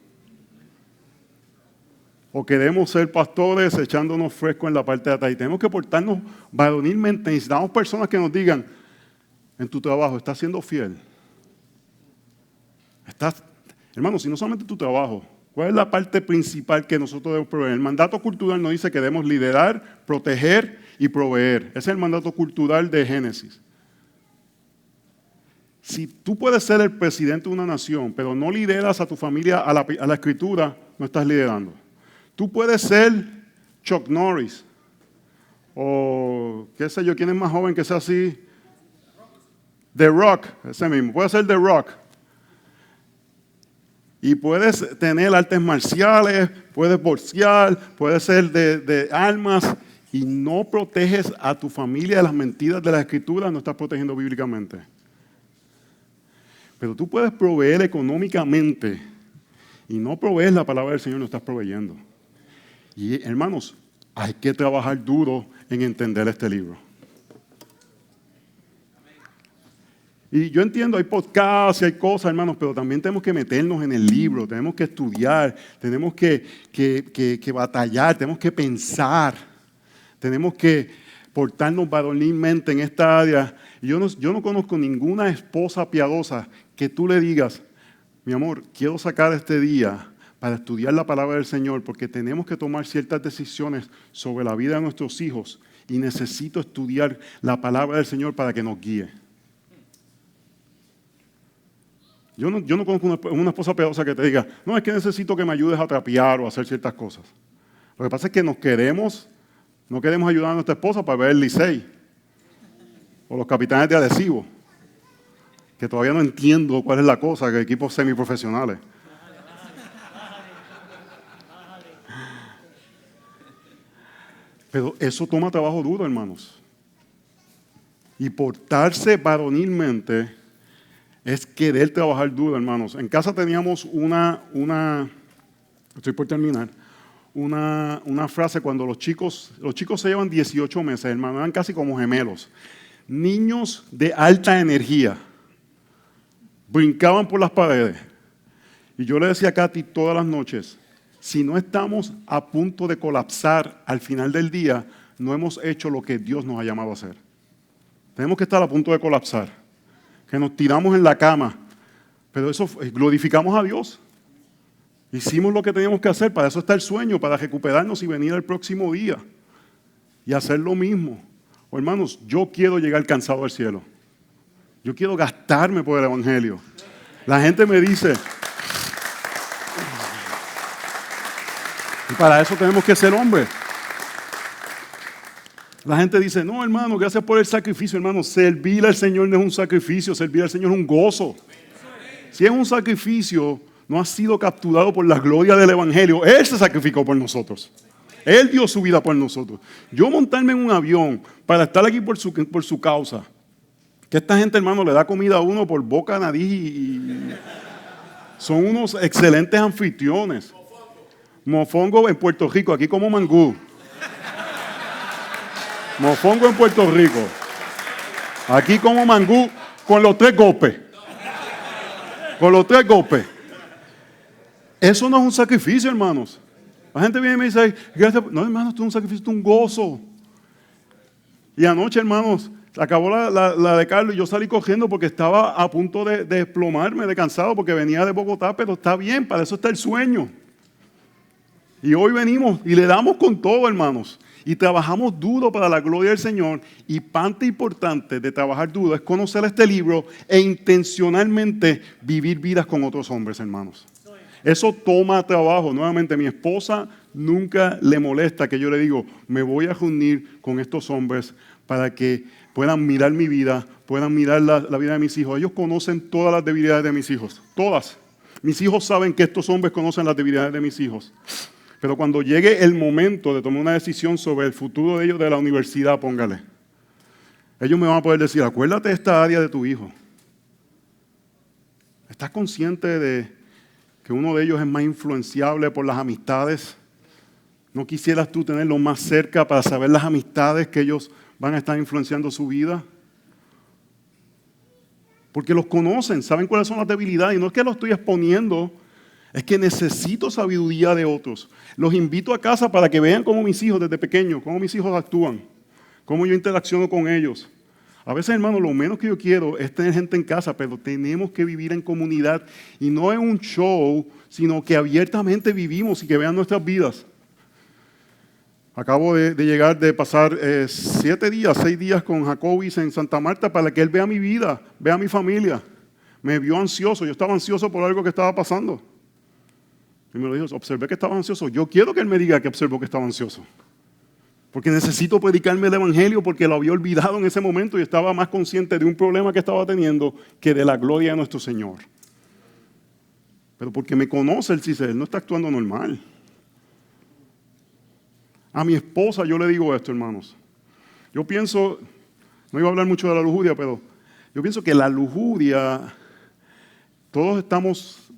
O queremos ser pastores echándonos fresco en la parte de atrás y tenemos que portarnos varonilmente. Necesitamos personas que nos digan, en tu trabajo, ¿estás siendo fiel? Hermano, si no solamente tu trabajo, ¿cuál es la parte principal que nosotros debemos proveer? El mandato cultural nos dice que debemos liderar, proteger y proveer. Ese es el mandato cultural de Génesis. Si tú puedes ser el presidente de una nación, pero no lideras a tu familia a la escritura, no estás liderando. Tú puedes ser Chuck Norris, o qué sé yo, ¿quién es más joven que sea así? The Rock, ese mismo. Puedes ser The Rock. Y puedes tener artes marciales, puedes boxear, puedes ser de armas, y no proteges a tu familia de las mentiras de la Escritura, no estás protegiendo bíblicamente. Pero tú puedes proveer económicamente, y no provees la palabra del Señor, no estás proveyendo. Y hermanos, hay que trabajar duro en entender este libro. Y yo entiendo, hay podcasts y hay cosas, hermanos, pero también tenemos que meternos en el libro, tenemos que estudiar, tenemos que batallar, tenemos que pensar, tenemos que portarnos varonilmente en esta área. Y yo no conozco ninguna esposa piadosa que tú le digas, mi amor, quiero sacar este día para estudiar la palabra del Señor, porque tenemos que tomar ciertas decisiones sobre la vida de nuestros hijos y necesito estudiar la palabra del Señor para que nos guíe. Yo no conozco una esposa piadosa que te diga, no, es que necesito que me ayudes a trapear o a hacer ciertas cosas. Lo que pasa es que no queremos ayudar a nuestra esposa para ver el Licey o los Capitanes de Adhesivo, que todavía no entiendo cuál es la cosa, que equipos semiprofesionales. Pero eso toma trabajo duro, hermanos. Y portarse varonilmente es querer trabajar duro, hermanos. En casa teníamos estoy por terminar, una frase cuando los chicos se llevan 18 meses, hermanos, eran casi como gemelos. Niños de alta energía. Brincaban por las paredes. Y yo le decía a Katy todas las noches, si no estamos a punto de colapsar al final del día, no hemos hecho lo que Dios nos ha llamado a hacer. Tenemos que estar a punto de colapsar, que nos tiramos en la cama, pero eso glorificamos a Dios. Hicimos lo que teníamos que hacer, para eso está el sueño, para recuperarnos y venir el próximo día y hacer lo mismo. Hermanos, yo quiero llegar cansado al cielo. Yo quiero gastarme por el Evangelio. La gente me dice, y para eso tenemos que ser hombres. La gente dice, no, hermano, gracias por el sacrificio, hermano. Servir al Señor no es un sacrificio, servir al Señor es un gozo. Si es un sacrificio, no ha sido capturado por la gloria del Evangelio. Él se sacrificó por nosotros. Él dio su vida por nosotros. Yo montarme en un avión para estar aquí por su causa. Que esta gente, hermano, le da comida a uno por boca, nariz y son unos excelentes anfitriones. Mofongo en Puerto Rico, aquí como mangú. Mofongo en Puerto Rico. Aquí como mangú con los 3 golpes. Con los 3 golpes. Eso no es un sacrificio, hermanos. La gente viene y me dice, gracias. No, hermanos, esto es un sacrificio, esto es un gozo. Y anoche, hermanos, acabó la de Carlos y yo salí cogiendo porque estaba a punto de desplomarme de cansado porque venía de Bogotá, pero está bien, para eso está el sueño. Y hoy venimos y le damos con todo, hermanos. Y trabajamos duro para la gloria del Señor. Y parte importante de trabajar duro es conocer este libro e intencionalmente vivir vidas con otros hombres, hermanos. Eso toma trabajo. Nuevamente, mi esposa nunca le molesta que yo le digo, me voy a reunir con estos hombres para que puedan mirar mi vida, puedan mirar la vida de mis hijos. Ellos conocen todas las debilidades de mis hijos, todas. Mis hijos saben que estos hombres conocen las debilidades de mis hijos. Pero cuando llegue el momento de tomar una decisión sobre el futuro de ellos de la universidad, póngale. Ellos me van a poder decir, acuérdate de esta área de tu hijo. ¿Estás consciente de que uno de ellos es más influenciable por las amistades? ¿No quisieras tú tenerlo más cerca para saber las amistades que ellos van a estar influenciando su vida? Porque los conocen, saben cuáles son las debilidades. Y no es que los estoy exponiendo, es que necesito sabiduría de otros. Los invito a casa para que vean cómo mis hijos desde pequeños, cómo mis hijos actúan, cómo yo interacciono con ellos. A veces, hermano, lo menos que yo quiero es tener gente en casa, pero tenemos que vivir en comunidad y no en un show, sino que abiertamente vivimos y que vean nuestras vidas. Acabo de llegar de pasar 6 días con Jacobis en Santa Marta para que él vea mi vida, vea mi familia. Me vio ansioso, yo estaba ansioso por algo que estaba pasando. Y me lo dijo, observé que estaba ansioso. Yo quiero que él me diga que observó que estaba ansioso. Porque necesito predicarme el Evangelio porque lo había olvidado en ese momento y estaba más consciente de un problema que estaba teniendo que de la gloria de nuestro Señor. Pero porque me conoce, él dice, él no está actuando normal. A mi esposa yo le digo esto, hermanos. Yo pienso, no iba a hablar mucho de la lujuria, pero yo pienso que la lujuria, todos estamos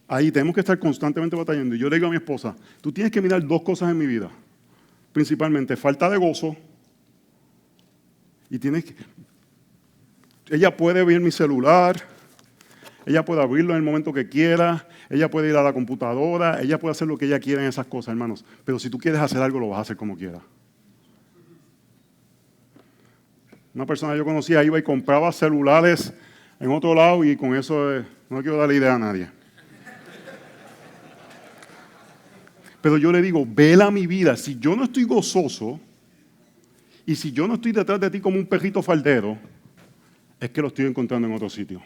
ahí, tenemos que estar constantemente batallando. Y yo le digo a mi esposa, tú tienes que mirar 2 cosas en mi vida. Principalmente, falta de gozo. Y ella puede ver mi celular, ella puede abrirlo en el momento que quiera, ella puede ir a la computadora, ella puede hacer lo que ella quiera en esas cosas, hermanos. Pero si tú quieres hacer algo, lo vas a hacer como quieras. Una persona que yo conocía iba y compraba celulares en otro lado y con eso no quiero darle idea a nadie. Pero yo le digo, vela mi vida. Si yo no estoy gozoso y si yo no estoy detrás de ti como un perrito faldero, es que lo estoy encontrando en otro sitio.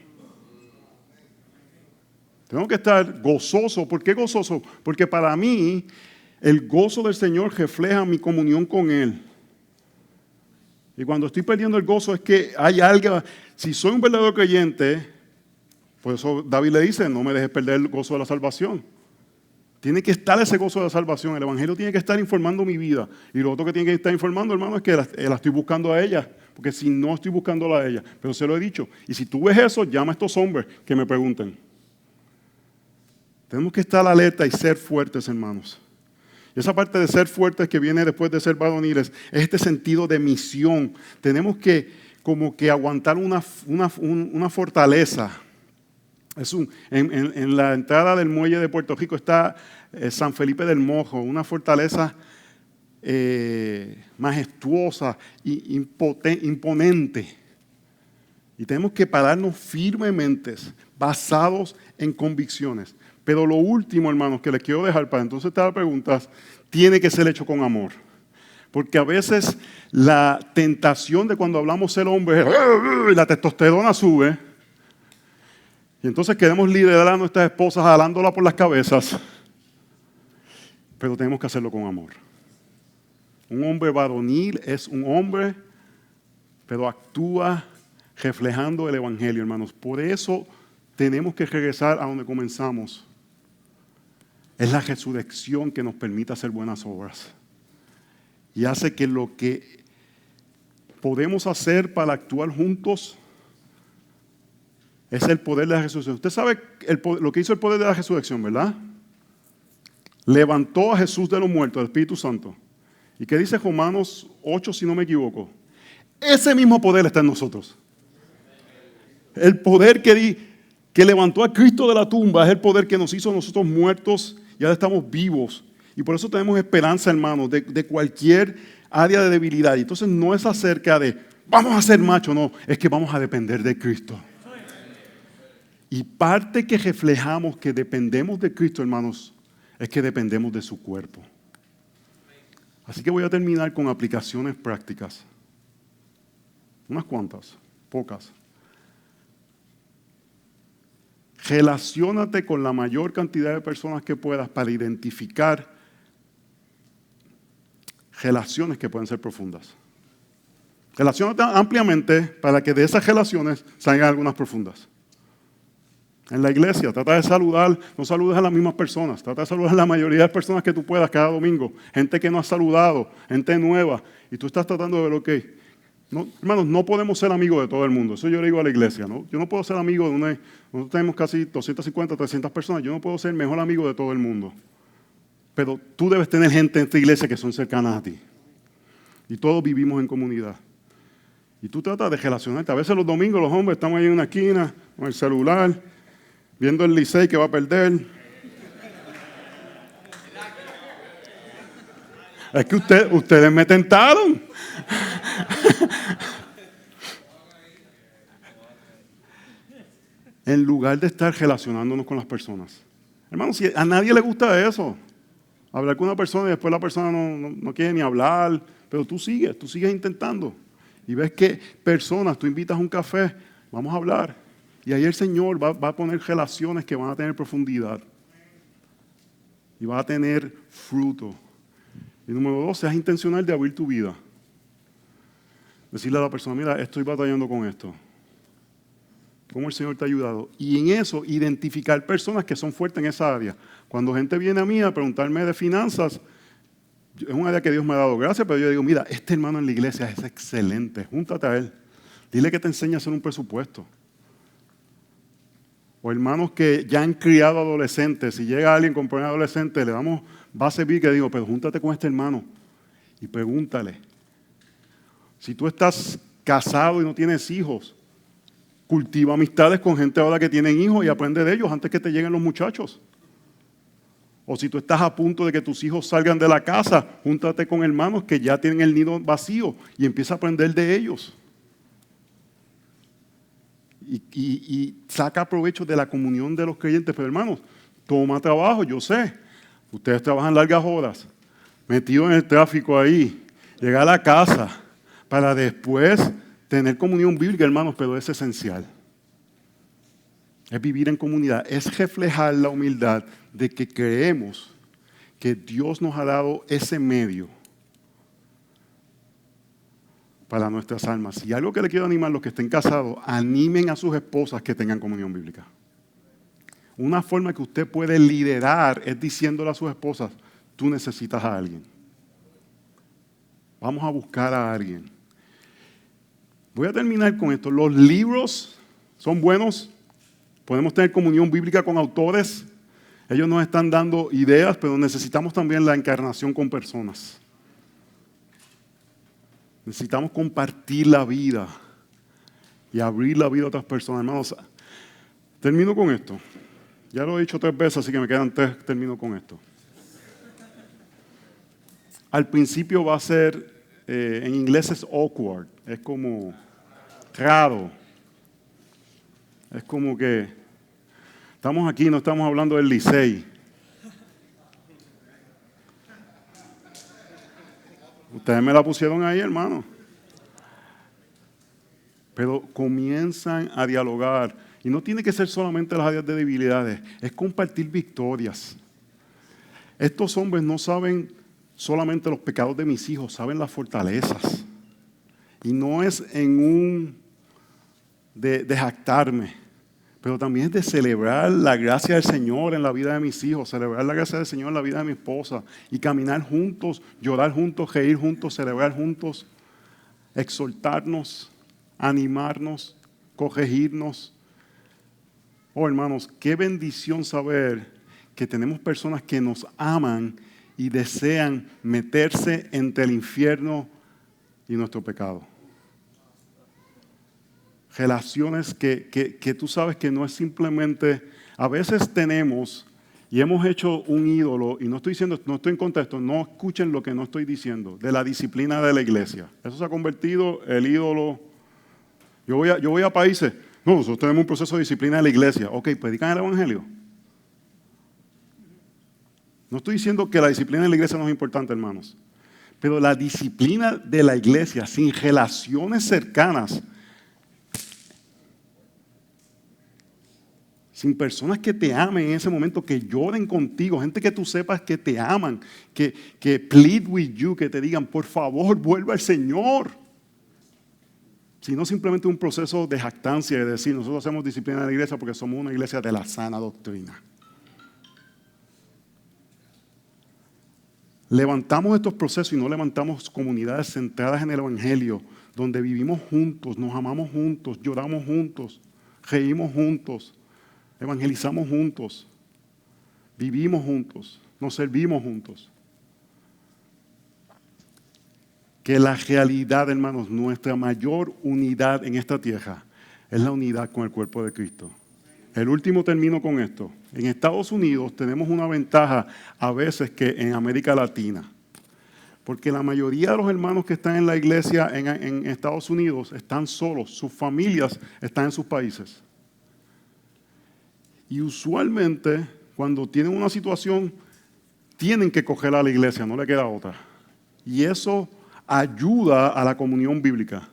Tengo que estar gozoso. ¿Por qué gozoso? Porque para mí el gozo del Señor refleja mi comunión con Él. Y cuando estoy perdiendo el gozo es que hay algo. Si soy un verdadero creyente, por eso David le dice, no me dejes perder el gozo de la salvación. Tiene que estar ese gozo de la salvación. El Evangelio tiene que estar informando mi vida. Y lo otro que tiene que estar informando, hermano, es que la estoy buscando a ella. Porque si no estoy buscándola a ella, pero se lo he dicho. Y si tú ves eso, llama a estos hombres que me pregunten. Tenemos que estar alerta y ser fuertes, hermanos. Y esa parte de ser fuertes que viene después de ser varoniles es este sentido de misión. Tenemos que como que aguantar una fortaleza. En la entrada del muelle de Puerto Rico está San Felipe del Mojo, una fortaleza majestuosa e imponente. Y tenemos que pararnos firmemente, basados en convicciones. Pero lo último, hermanos, que les quiero dejar para entonces te hago preguntas, tiene que ser hecho con amor. Porque a veces la tentación de cuando hablamos ser hombre, la testosterona sube. Y entonces queremos liderar a nuestras esposas jalándola por las cabezas. Pero tenemos que hacerlo con amor. Un hombre varonil es un hombre, pero actúa reflejando el Evangelio, hermanos. Por eso tenemos que regresar a donde comenzamos. Es la resurrección que nos permite hacer buenas obras. Y hace que lo que podemos hacer para actuar juntos es el poder de la resurrección. Usted sabe lo que hizo el poder de la resurrección, ¿verdad? Levantó a Jesús de los muertos, el Espíritu Santo. ¿Y qué dice Romanos 8, si no me equivoco? Ese mismo poder está en nosotros. El poder que levantó a Cristo de la tumba es el poder que nos hizo a nosotros muertos y ahora estamos vivos. Y por eso tenemos esperanza, hermanos, de cualquier área de debilidad. Y entonces no es acerca de, vamos a ser machos, no, es que vamos a depender de Cristo. Y parte que reflejamos que dependemos de Cristo, hermanos, es que dependemos de su cuerpo. Así que voy a terminar con aplicaciones prácticas. Unas cuantas, pocas. Relaciónate con la mayor cantidad de personas que puedas para identificar relaciones que pueden ser profundas. Relaciónate ampliamente para que de esas relaciones salgan algunas profundas. En la iglesia, trata de saludar, no saludes a las mismas personas, trata de saludar a la mayoría de personas que tú puedas cada domingo. Gente que no has saludado, gente nueva, y tú estás tratando de ver, ok, no, hermanos, no podemos ser amigos de todo el mundo. Eso yo le digo a la iglesia, ¿no? Yo no puedo ser amigo de nosotros tenemos casi 250, 300 personas, yo no puedo ser el mejor amigo de todo el mundo. Pero tú debes tener gente en esta iglesia que son cercanas a ti. Y todos vivimos en comunidad. Y tú tratas de relacionarte. A veces los domingos los hombres estamos ahí en una esquina con el celular, viendo el Licey que va a perder. Es que ustedes me tentaron. En lugar de estar relacionándonos con las personas. Hermanos, si a nadie le gusta eso. Hablar con una persona y después la persona no quiere ni hablar. Pero tú sigues intentando. Y ves que personas, tú invitas a un café, vamos a hablar. Y ahí el Señor va a poner relaciones que van a tener profundidad. Y va a tener fruto. Y número 2, seas intencional de abrir tu vida. Decirle a la persona, mira, estoy batallando con esto. ¿Cómo el Señor te ha ayudado? Y en eso, identificar personas que son fuertes en esa área. Cuando gente viene a mí a preguntarme de finanzas, es un área que Dios me ha dado gracias, pero yo digo, mira, este hermano en la iglesia es excelente, júntate a él. Dile que te enseñe a hacer un presupuesto. O hermanos que ya han criado adolescentes, si llega alguien con problemas adolescentes, va a servir que digo, pero júntate con este hermano y pregúntale. Si tú estás casado y no tienes hijos, cultiva amistades con gente ahora que tienen hijos y aprende de ellos antes que te lleguen los muchachos. O si tú estás a punto de que tus hijos salgan de la casa, júntate con hermanos que ya tienen el nido vacío y empieza a aprender de ellos. Y saca provecho de la comunión de los creyentes. Pero hermanos, toma trabajo, yo sé. Ustedes trabajan largas horas, metidos en el tráfico ahí, llegar a la casa para después tener comunión bíblica, hermanos, pero es esencial. Es vivir en comunidad, es reflejar la humildad de que creemos que Dios nos ha dado ese medio para nuestras almas. Y algo que le quiero animar a los que estén casados, animen a sus esposas que tengan comunión bíblica. Una forma que usted puede liderar es diciéndole a sus esposas, tú necesitas a alguien. Vamos a buscar a alguien. Voy a terminar con esto. Los libros son buenos. Podemos tener comunión bíblica con autores. Ellos nos están dando ideas, pero necesitamos también la encarnación con personas. Necesitamos compartir la vida y abrir la vida a otras personas. Hermanos, termino con esto. Ya lo he dicho 3 veces, así que me quedan 3. Termino con esto. Al principio va a ser, en inglés es awkward, es como raro. Es como que estamos aquí, no estamos hablando del Licey. Ustedes me la pusieron ahí, hermano. Pero comienzan a dialogar. Y no tiene que ser solamente las áreas de debilidades, es compartir victorias. Estos hombres no saben solamente los pecados de mis hijos, saben las fortalezas. Y no es en un de jactarme, pero también es de celebrar la gracia del Señor en la vida de mis hijos, celebrar la gracia del Señor en la vida de mi esposa y caminar juntos, llorar juntos, reír juntos, celebrar juntos, exhortarnos, animarnos, corregirnos. Oh, hermanos, qué bendición saber que tenemos personas que nos aman y desean meterse entre el infierno y nuestro pecado. Relaciones que tú sabes que no es simplemente, a veces tenemos y hemos hecho un ídolo, y no estoy en contra de esto, no escuchen lo que no estoy diciendo, de la disciplina de la iglesia. Eso se ha convertido el ídolo. Yo voy a países, no, nosotros tenemos un proceso de disciplina de la iglesia. Ok, predican el evangelio. No estoy diciendo que la disciplina de la iglesia no es importante, hermanos, pero la disciplina de la iglesia sin relaciones cercanas, sin personas que te amen en ese momento, que lloren contigo, gente que tú sepas que te aman, que plead with you, que te digan, por favor, vuelva al Señor. Sino simplemente un proceso de jactancia, de decir, nosotros hacemos disciplina de la iglesia porque somos una iglesia de la sana doctrina. Levantamos estos procesos y no levantamos comunidades centradas en el evangelio, donde vivimos juntos, nos amamos juntos, lloramos juntos, reímos juntos, evangelizamos juntos, vivimos juntos, nos servimos juntos. Que la realidad, hermanos, nuestra mayor unidad en esta tierra es la unidad con el cuerpo de Cristo. El último termino con esto. En Estados Unidos tenemos una ventaja a veces que en América Latina. Porque la mayoría de los hermanos que están en la iglesia en Estados Unidos están solos, sus familias están en sus países. Y usualmente, cuando tienen una situación, tienen que coger a la iglesia, no le queda otra. Y eso ayuda a la comunión bíblica.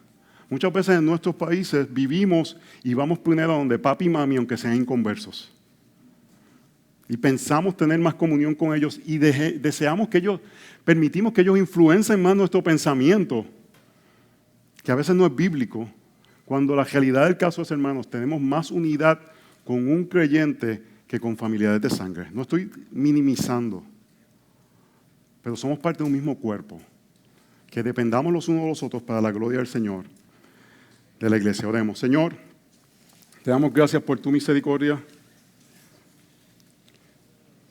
Muchas veces en nuestros países vivimos y vamos primero a donde papi y mami, aunque sean inconversos. Y pensamos tener más comunión con ellos y deseamos que ellos, permitimos que ellos influencien más nuestro pensamiento, que a veces no es bíblico, cuando la realidad del caso es, hermanos, tenemos más unidad con un creyente que con familiares de sangre. No estoy minimizando, pero somos parte de un mismo cuerpo. Que dependamos los unos de los otros para la gloria del Señor, de la iglesia. Oremos. Señor, te damos gracias por tu misericordia.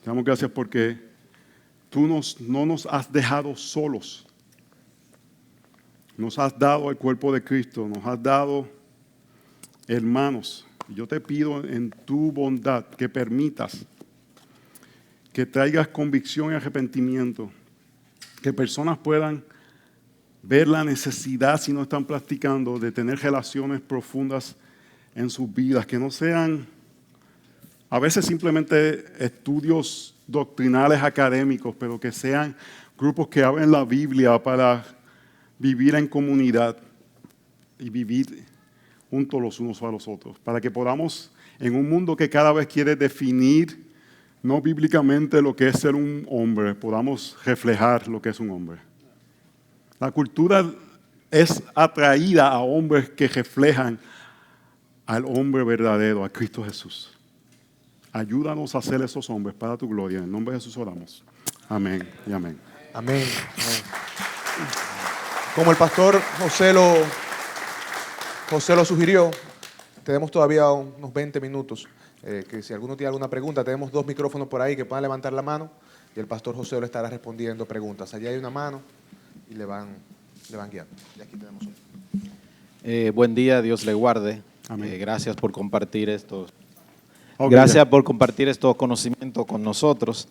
Te damos gracias porque tú no nos has dejado solos. Nos has dado el cuerpo de Cristo, nos has dado hermanos. Y yo te pido en tu bondad que permitas que traigas convicción y arrepentimiento, que personas puedan ver la necesidad, si no están practicando, de tener relaciones profundas en sus vidas, que no sean a veces simplemente estudios doctrinales académicos, pero que sean grupos que abren la Biblia para vivir en comunidad y vivir juntos los unos a los otros, para que podamos, en un mundo que cada vez quiere definir no bíblicamente lo que es ser un hombre, podamos reflejar lo que es un hombre. La cultura es atraída a hombres que reflejan al hombre verdadero, a Cristo Jesús. Ayúdanos a ser esos hombres para tu gloria. En el nombre de Jesús oramos. Amén y amén. Amén. Como el pastor José lo sugirió, tenemos todavía unos 20 minutos. Que si alguno tiene alguna pregunta, tenemos 2 micrófonos por ahí que puedan levantar la mano y el pastor José le estará respondiendo preguntas. Allá hay una mano y le van guiando. Y aquí tenemos uno. Buen día, Dios le guarde. Amén. Gracias por compartir estos. Ok, Gracias ya. por compartir estos conocimientos con nosotros.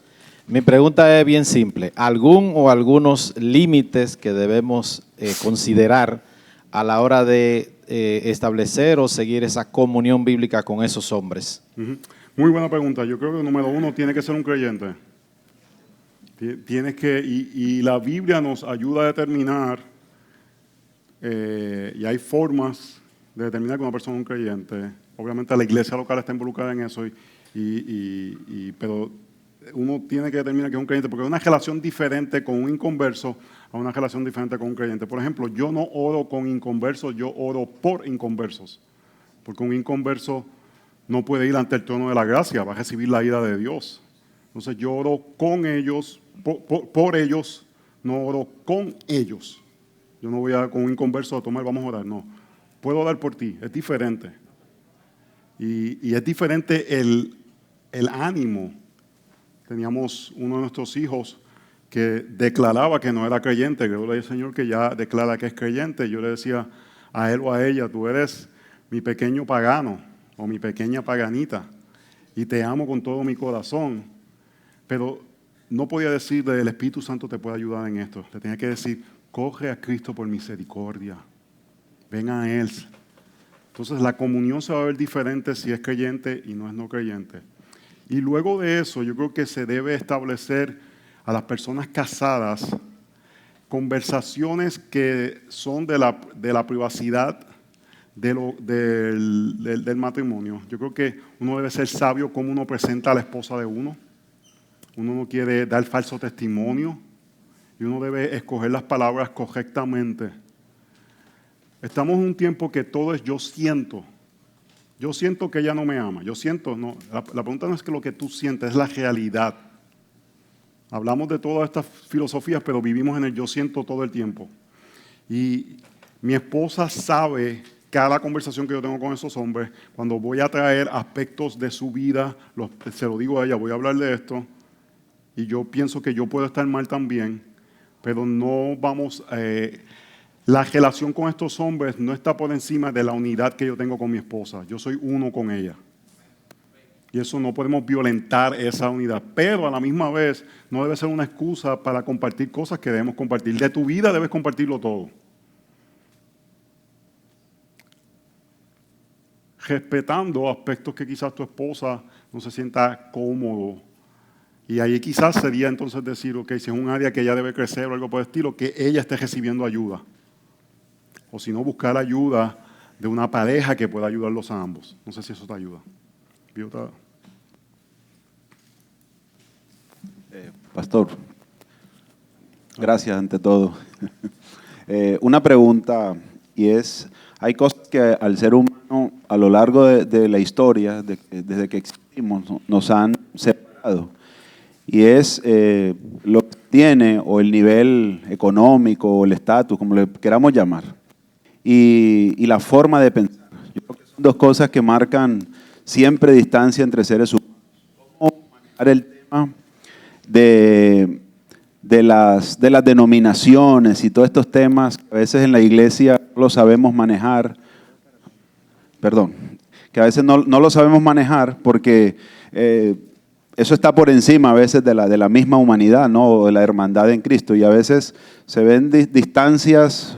Mi pregunta es bien simple. ¿Algún o algunos límites que debemos considerar a la hora de establecer o seguir esa comunión bíblica con esos hombres? Muy buena pregunta. Yo creo que número 1 tiene que ser un creyente. Tienes que, y la Biblia nos ayuda a determinar, y hay formas de determinar que una persona es un creyente. Obviamente la iglesia local está involucrada en eso, pero uno tiene que determinar que es un creyente, porque hay una relación diferente con un inconverso a una relación diferente con un creyente. Por ejemplo, yo no oro con inconversos, yo oro por inconversos, porque un inconverso no puede ir ante el trono de la gracia, va a recibir la ira de Dios. Entonces yo oro con ellos, por ellos, no oro con ellos. Yo no voy a con un inconverso a tomar, vamos a orar, no. Puedo orar por ti, es diferente. Y es diferente el ánimo. Teníamos uno de nuestros hijos que declaraba que no era creyente, que yo le dije, Señor, que ya declara que es creyente. Yo le decía a él o a ella, tú eres mi pequeño pagano o mi pequeña paganita y te amo con todo mi corazón. Pero no podía decirle, el Espíritu Santo te puede ayudar en esto. Le tenía que decir, corre a Cristo por misericordia. Ven a Él. Entonces la comunión se va a ver diferente si es creyente y no es no creyente. Y luego de eso, yo creo que se debe establecer a las personas casadas conversaciones que son de la privacidad del matrimonio. Yo creo que uno debe ser sabio como uno presenta a la esposa de uno. Uno no quiere dar falso testimonio y uno debe escoger las palabras correctamente. Estamos en un tiempo que todo es yo siento. Yo siento que ella no me ama. Yo siento, no. La pregunta no es que lo que tú sientes, es la realidad. Hablamos de todas estas filosofías, pero vivimos en el yo siento todo el tiempo. Y mi esposa sabe cada conversación que yo tengo con esos hombres, cuando voy a traer aspectos de su vida, se lo digo a ella, voy a hablar de esto, y yo pienso que yo puedo estar mal también, pero no vamos... la relación con estos hombres no está por encima de la unidad que yo tengo con mi esposa. Yo soy uno con ella. Y eso no podemos violentar esa unidad. Pero a la misma vez no debe ser una excusa para compartir cosas que debemos compartir. De tu vida debes compartirlo todo. Respetando aspectos que quizás tu esposa no se sienta cómodo. Y ahí quizás sería entonces decir, ok, si es un área que ella debe crecer o algo por el estilo, que ella esté recibiendo ayuda. O si no, buscar ayuda de una pareja que pueda ayudarlos a ambos. No sé si eso te ayuda. Pastor, gracias ante todo. Una pregunta, y es, hay cosas que al ser humano a lo largo de la historia, desde que existimos, nos han separado. Y es lo que tiene, o el nivel económico, o el estatus, como le queramos llamar, y la forma de pensar. Yo creo que son 2 cosas que marcan siempre distancia entre seres humanos. ¿Cómo manejar el tema de las denominaciones y todos estos temas que a veces en la iglesia no lo sabemos manejar? Que a veces no lo sabemos manejar porque eso está por encima a veces de la misma humanidad, ¿no? O de la hermandad en Cristo, y a veces se ven distancias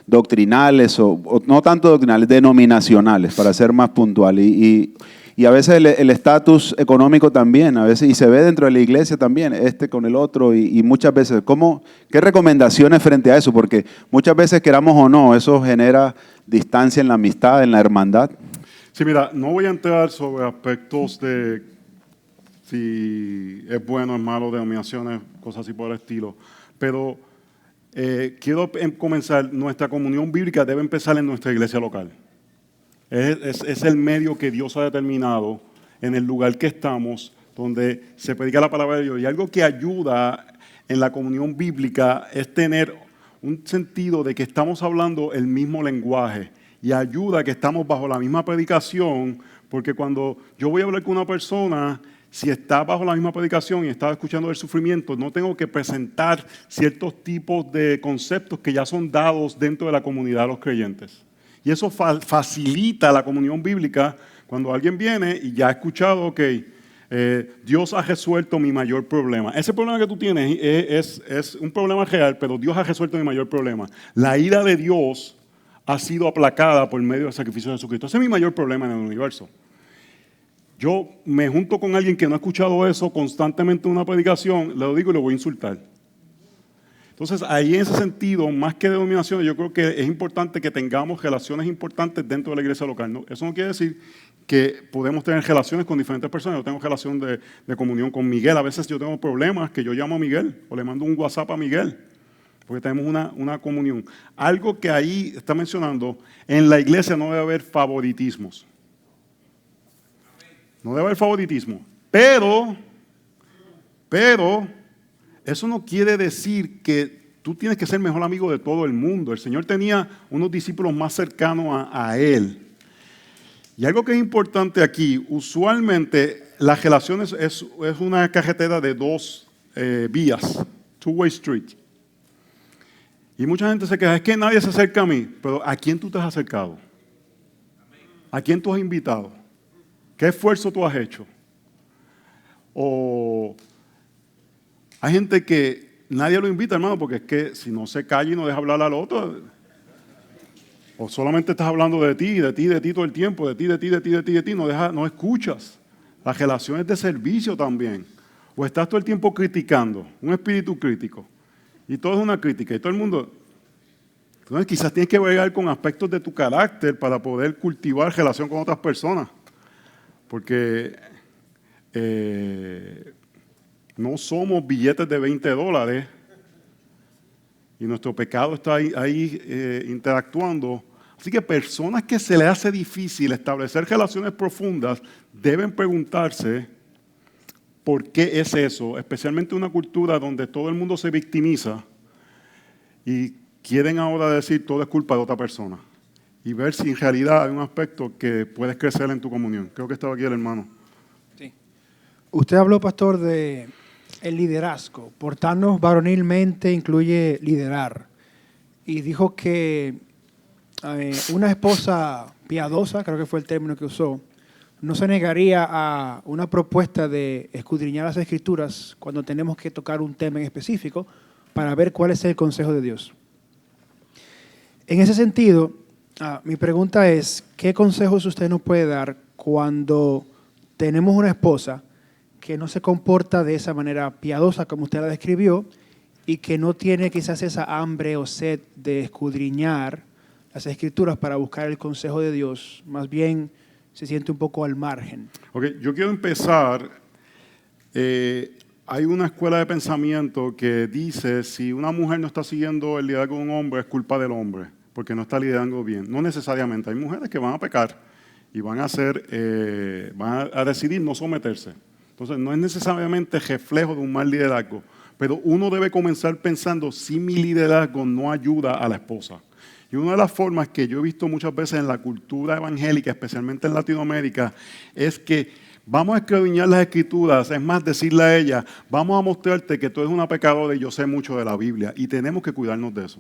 doctrinales, o no tanto doctrinales, denominacionales, para ser más puntual, y a veces el estatus económico también, a veces, y se ve dentro de la iglesia también, con el otro, y muchas veces, ¿qué recomendaciones frente a eso? Porque muchas veces, queramos o no, eso genera distancia en la amistad, en la hermandad. Sí, mira, no voy a entrar sobre aspectos de si es bueno o es malo, denominaciones, cosas así por el estilo, pero quiero comenzar. Nuestra comunión bíblica debe empezar en nuestra iglesia local. Es el medio que Dios ha determinado en el lugar que estamos, donde se predica la palabra de Dios. Y algo que ayuda en la comunión bíblica es tener un sentido de que estamos hablando el mismo lenguaje y ayuda a que estamos bajo la misma predicación, porque cuando yo voy a hablar con una persona, si está bajo la misma predicación y está escuchando el sufrimiento, no tengo que presentar ciertos tipos de conceptos que ya son dados dentro de la comunidad de los creyentes. Y eso facilita la comunión bíblica cuando alguien viene y ya ha escuchado, ok, Dios ha resuelto mi mayor problema. Ese problema que tú tienes es un problema real, pero Dios ha resuelto mi mayor problema. La ira de Dios ha sido aplacada por medio del sacrificio de Jesucristo. Ese es mi mayor problema en el universo. Yo me junto con alguien que no ha escuchado eso constantemente en una predicación, le lo digo y le voy a insultar. Entonces, ahí en ese sentido, más que denominaciones, yo creo que es importante que tengamos relaciones importantes dentro de la iglesia local, ¿no? Eso no quiere decir que podemos tener relaciones con diferentes personas. Yo tengo relación de comunión con Miguel. A veces yo tengo problemas que yo llamo a Miguel o le mando un WhatsApp a Miguel, porque tenemos una comunión. Algo que ahí está mencionando, en la iglesia no debe haber favoritismos. No debe haber favoritismo. Pero, eso no quiere decir que tú tienes que ser mejor amigo de todo el mundo. El Señor tenía unos discípulos más cercanos a Él. Y algo que es importante aquí, usualmente las relaciones es una carretera de dos vías, two-way street. Y mucha gente se queja, es que nadie se acerca a mí, pero ¿a quién tú te has acercado? ¿A quién tú has invitado? ¿Qué esfuerzo tú has hecho? O hay gente que nadie lo invita, hermano, porque es que si no se calla y no deja hablar al otro, o solamente estás hablando de ti todo el tiempo, de ti, no escuchas. Las relaciones de servicio también. O estás todo el tiempo criticando, un espíritu crítico. Y todo es una crítica, y todo el mundo. Entonces quizás tienes que bregar con aspectos de tu carácter para poder cultivar relación con otras personas. Porque no somos billetes de $20 y nuestro pecado está ahí interactuando. Así que personas que se les hace difícil establecer relaciones profundas deben preguntarse por qué es eso, especialmente en una cultura donde todo el mundo se victimiza y quieren ahora decir todo es culpa de otra persona. Y ver si en realidad hay un aspecto que puedes crecer en tu comunión. Creo que estaba aquí el hermano. Sí. Usted habló, pastor, de el liderazgo. Portarnos varonilmente incluye liderar. Y dijo que una esposa piadosa, creo que fue el término que usó, no se negaría a una propuesta de escudriñar las Escrituras cuando tenemos que tocar un tema en específico para ver cuál es el consejo de Dios. En ese sentido, mi pregunta es, ¿qué consejos usted nos puede dar cuando tenemos una esposa que no se comporta de esa manera piadosa como usted la describió y que no tiene quizás esa hambre o sed de escudriñar las Escrituras para buscar el consejo de Dios? Más bien se siente un poco al margen. Ok, yo quiero empezar. Hay una escuela de pensamiento que dice si una mujer no está siguiendo el liderazgo de un hombre es culpa del hombre, porque no está liderando bien. No necesariamente. Hay mujeres que van a pecar y van a decidir no someterse. Entonces, no es necesariamente reflejo de un mal liderazgo, pero uno debe comenzar pensando si mi liderazgo no ayuda a la esposa. Y una de las formas que yo he visto muchas veces en la cultura evangélica, especialmente en Latinoamérica, es que vamos a escudriñar las Escrituras, es más, decirle a ella, vamos a mostrarte que tú eres una pecadora y yo sé mucho de la Biblia, y tenemos que cuidarnos de eso.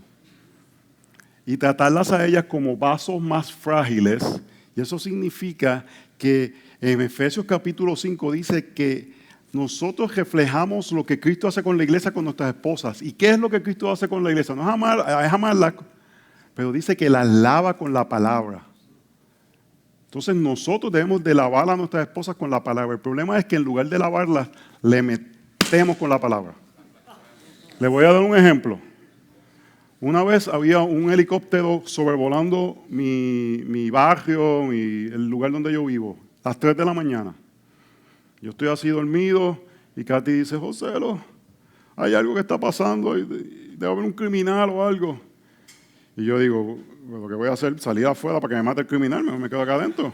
Y tratarlas a ellas como vasos más frágiles, y eso significa que en Efesios capítulo 5 dice que nosotros reflejamos lo que Cristo hace con la iglesia, con nuestras esposas. ¿Y qué es lo que Cristo hace con la iglesia? No es amarla, pero dice que la lava con la palabra. Entonces nosotros debemos de lavar a nuestras esposas con la palabra. El problema es que en lugar de lavarlas, le metemos con la palabra. Le voy a dar un ejemplo. Una vez había un helicóptero sobrevolando mi barrio, el lugar donde yo vivo, a las 3 de la mañana. Yo estoy así dormido y Katy dice, Joselo, hay algo que está pasando, debe haber un criminal o algo. Y yo digo, lo que voy a hacer es salir afuera para que me mate el criminal, mejor me quedo acá adentro.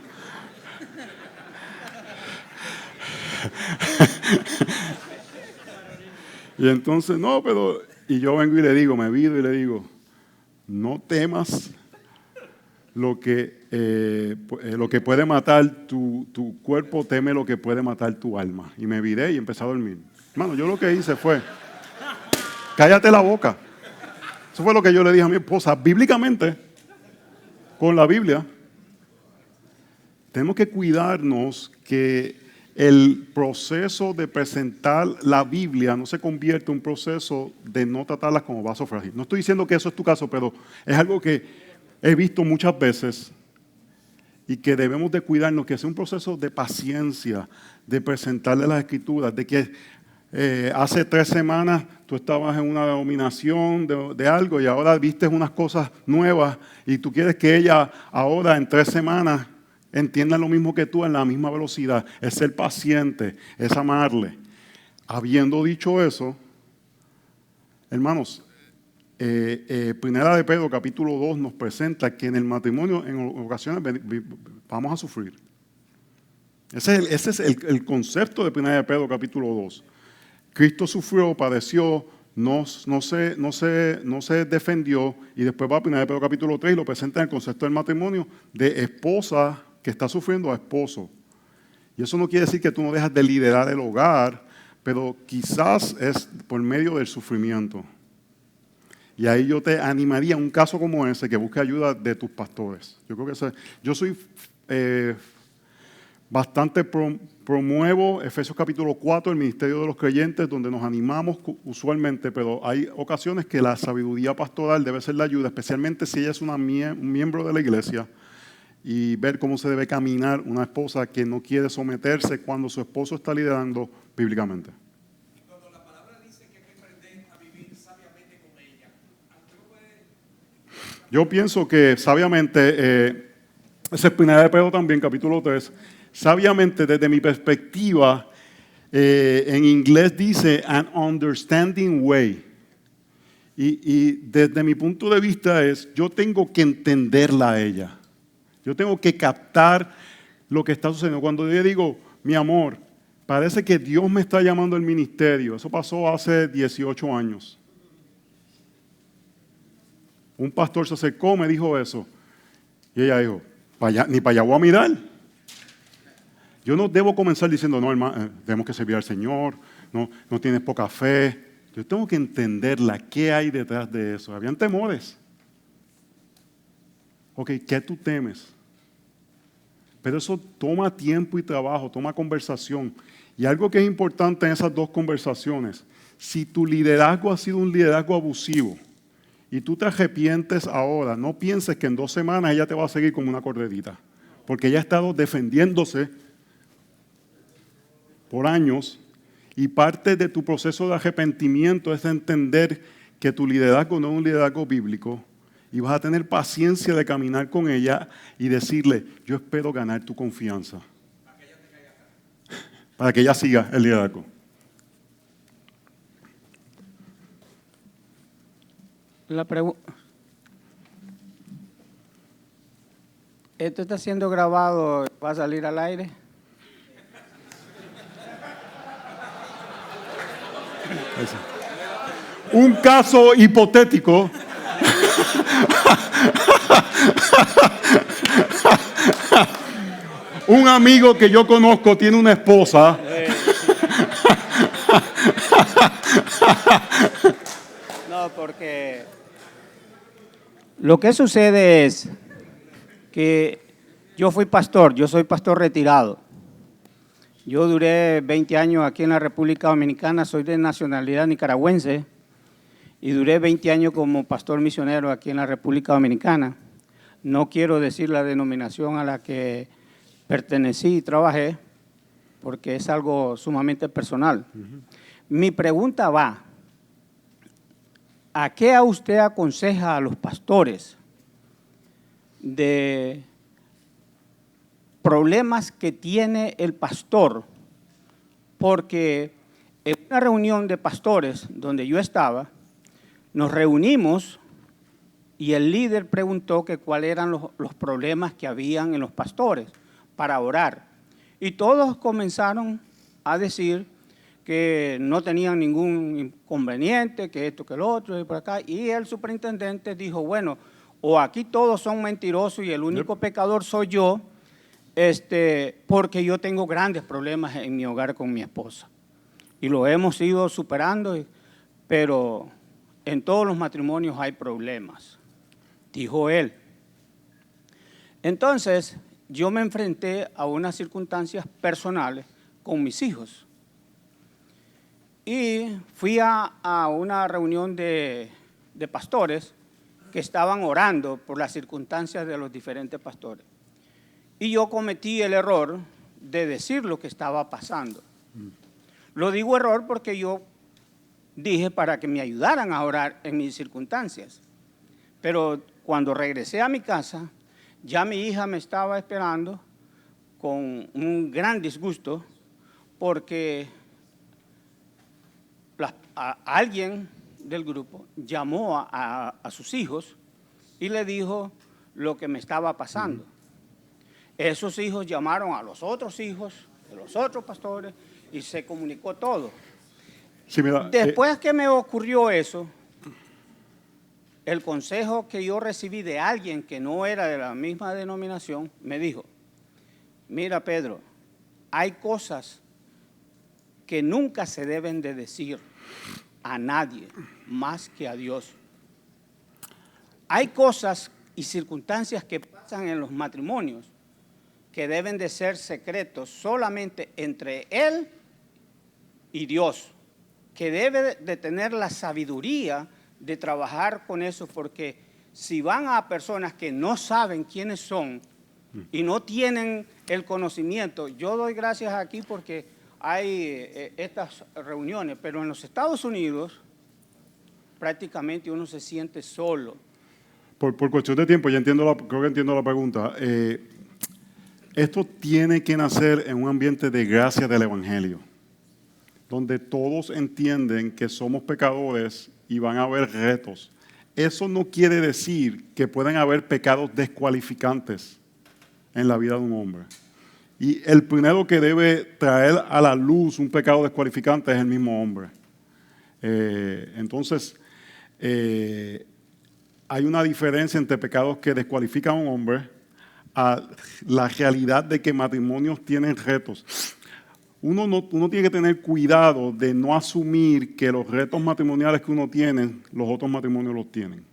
Y entonces, no, pero, y yo vengo y le digo, me vido y le digo, no temas lo que puede matar tu cuerpo, teme lo que puede matar tu alma. Y me viré y empecé a dormir. Hermano, yo lo que hice fue, cállate la boca. Eso fue lo que yo le dije a mi esposa, bíblicamente, con la Biblia. Tenemos que cuidarnos que el proceso de presentar la Biblia no se convierte en un proceso de no tratarlas como vaso frágil. No estoy diciendo que eso es tu caso, pero es algo que he visto muchas veces y que debemos de cuidarnos, que sea un proceso de paciencia, de presentarle las Escrituras, de que hace 3 semanas tú estabas en una denominación de algo y ahora viste unas cosas nuevas y tú quieres que ella ahora en 3 semanas entienda lo mismo que tú en la misma velocidad. Es ser paciente, es amarle. Habiendo dicho eso, hermanos, Primera de Pedro capítulo 2 nos presenta que en el matrimonio en ocasiones vamos a sufrir. Ese es el concepto de Primera de Pedro capítulo 2. Cristo sufrió, padeció, no se defendió y después va a Primera de Pedro capítulo 3 y lo presenta en el concepto del matrimonio de esposa que está sufriendo a esposo. Y eso no quiere decir que tú no dejas de liderar el hogar, pero quizás es por medio del sufrimiento. Y ahí yo te animaría a un caso como ese, que busque ayuda de tus pastores. Yo creo que yo soy bastante promuevo Efesios capítulo 4, el ministerio de los creyentes, donde nos animamos usualmente, pero hay ocasiones que la sabiduría pastoral debe ser la ayuda, especialmente si ella es un miembro de la iglesia, y ver cómo se debe caminar una esposa que no quiere someterse cuando su esposo está liderando bíblicamente. Y cuando la palabra dice que hay que aprender a vivir sabiamente con ella, yo pienso que sabiamente, esa es Primera de Pedro también, capítulo 3, sabiamente desde mi perspectiva, en inglés dice an understanding way. Y desde mi punto de vista es, yo tengo que entenderla a ella. Yo tengo que captar lo que está sucediendo. Cuando yo digo, mi amor, parece que Dios me está llamando al ministerio. Eso pasó hace 18 años. Un pastor se acercó, me dijo eso. Y ella dijo, ni para allá voy a mirar. Yo no debo comenzar diciendo, no, hermano, tenemos que servir al Señor, no tienes poca fe. Yo tengo que entenderla, qué hay detrás de eso. Habían temores. Ok, ¿qué tú temes? Pero eso toma tiempo y trabajo, toma conversación. Y algo que es importante en esas 2 conversaciones, si tu liderazgo ha sido un liderazgo abusivo y tú te arrepientes ahora, no pienses que en 2 semanas ella te va a seguir como una corderita, porque ella ha estado defendiéndose por años y parte de tu proceso de arrepentimiento es entender que tu liderazgo no es un liderazgo bíblico. Y vas a tener paciencia de caminar con ella y decirle, yo espero ganar tu confianza. Para que ella siga el liderazgo. la pregunta. ¿Esto está siendo grabado? ¿Va a salir al aire? Un caso hipotético. Un amigo que yo conozco tiene una esposa. No, porque lo que sucede es que yo soy pastor retirado. Yo duré 20 años aquí en la República Dominicana, soy de nacionalidad nicaragüense y duré 20 años como pastor misionero aquí en la República Dominicana. No quiero decir la denominación a la que pertenecí y trabajé, porque es algo sumamente personal. Mi pregunta va, ¿a qué usted aconseja a los pastores de problemas que tiene el pastor? Porque en una reunión de pastores donde yo estaba, nos reunimos y el líder preguntó que cuáles eran los problemas que habían en los pastores para orar. Y todos comenzaron a decir que no tenían ningún inconveniente, que esto, que lo otro, y por acá. Y el superintendente dijo, bueno, o aquí todos son mentirosos y el único pecador soy yo, porque yo tengo grandes problemas en mi hogar con mi esposa. Y lo hemos ido superando, pero en todos los matrimonios hay problemas, dijo él. Entonces, yo me enfrenté a unas circunstancias personales con mis hijos. Y fui a una reunión de pastores que estaban orando por las circunstancias de los diferentes pastores. Y yo cometí el error de decir lo que estaba pasando. Lo digo error porque yo dije para que me ayudaran a orar en mis circunstancias. Pero cuando regresé a mi casa, ya mi hija me estaba esperando con un gran disgusto porque alguien del grupo llamó a sus hijos y le dijo lo que me estaba pasando. Esos hijos llamaron a los otros hijos de los otros pastores y se comunicó todo. Sí, mira, Después que me ocurrió eso, el consejo que yo recibí de alguien que no era de la misma denominación, me dijo, mira Pedro, hay cosas que nunca se deben de decir a nadie más que a Dios. Hay cosas y circunstancias que pasan en los matrimonios que deben de ser secretos solamente entre él y Dios, que debe de tener la sabiduría de trabajar con eso, porque si van a personas que no saben quiénes son y no tienen el conocimiento, yo doy gracias aquí porque hay estas reuniones, pero en los Estados Unidos prácticamente uno se siente solo. por cuestión de tiempo, ya creo que entiendo la pregunta. Esto tiene que nacer en un ambiente de gracia del Evangelio, donde todos entienden que somos pecadores y van a haber retos. Eso no quiere decir que puedan haber pecados descualificantes en la vida de un hombre. Y el primero que debe traer a la luz un pecado descualificante es el mismo hombre. Entonces, hay una diferencia entre pecados que descualifican a un hombre a la realidad de que matrimonios tienen retos. Uno tiene que tener cuidado de no asumir que los retos matrimoniales que uno tiene, los otros matrimonios los tienen.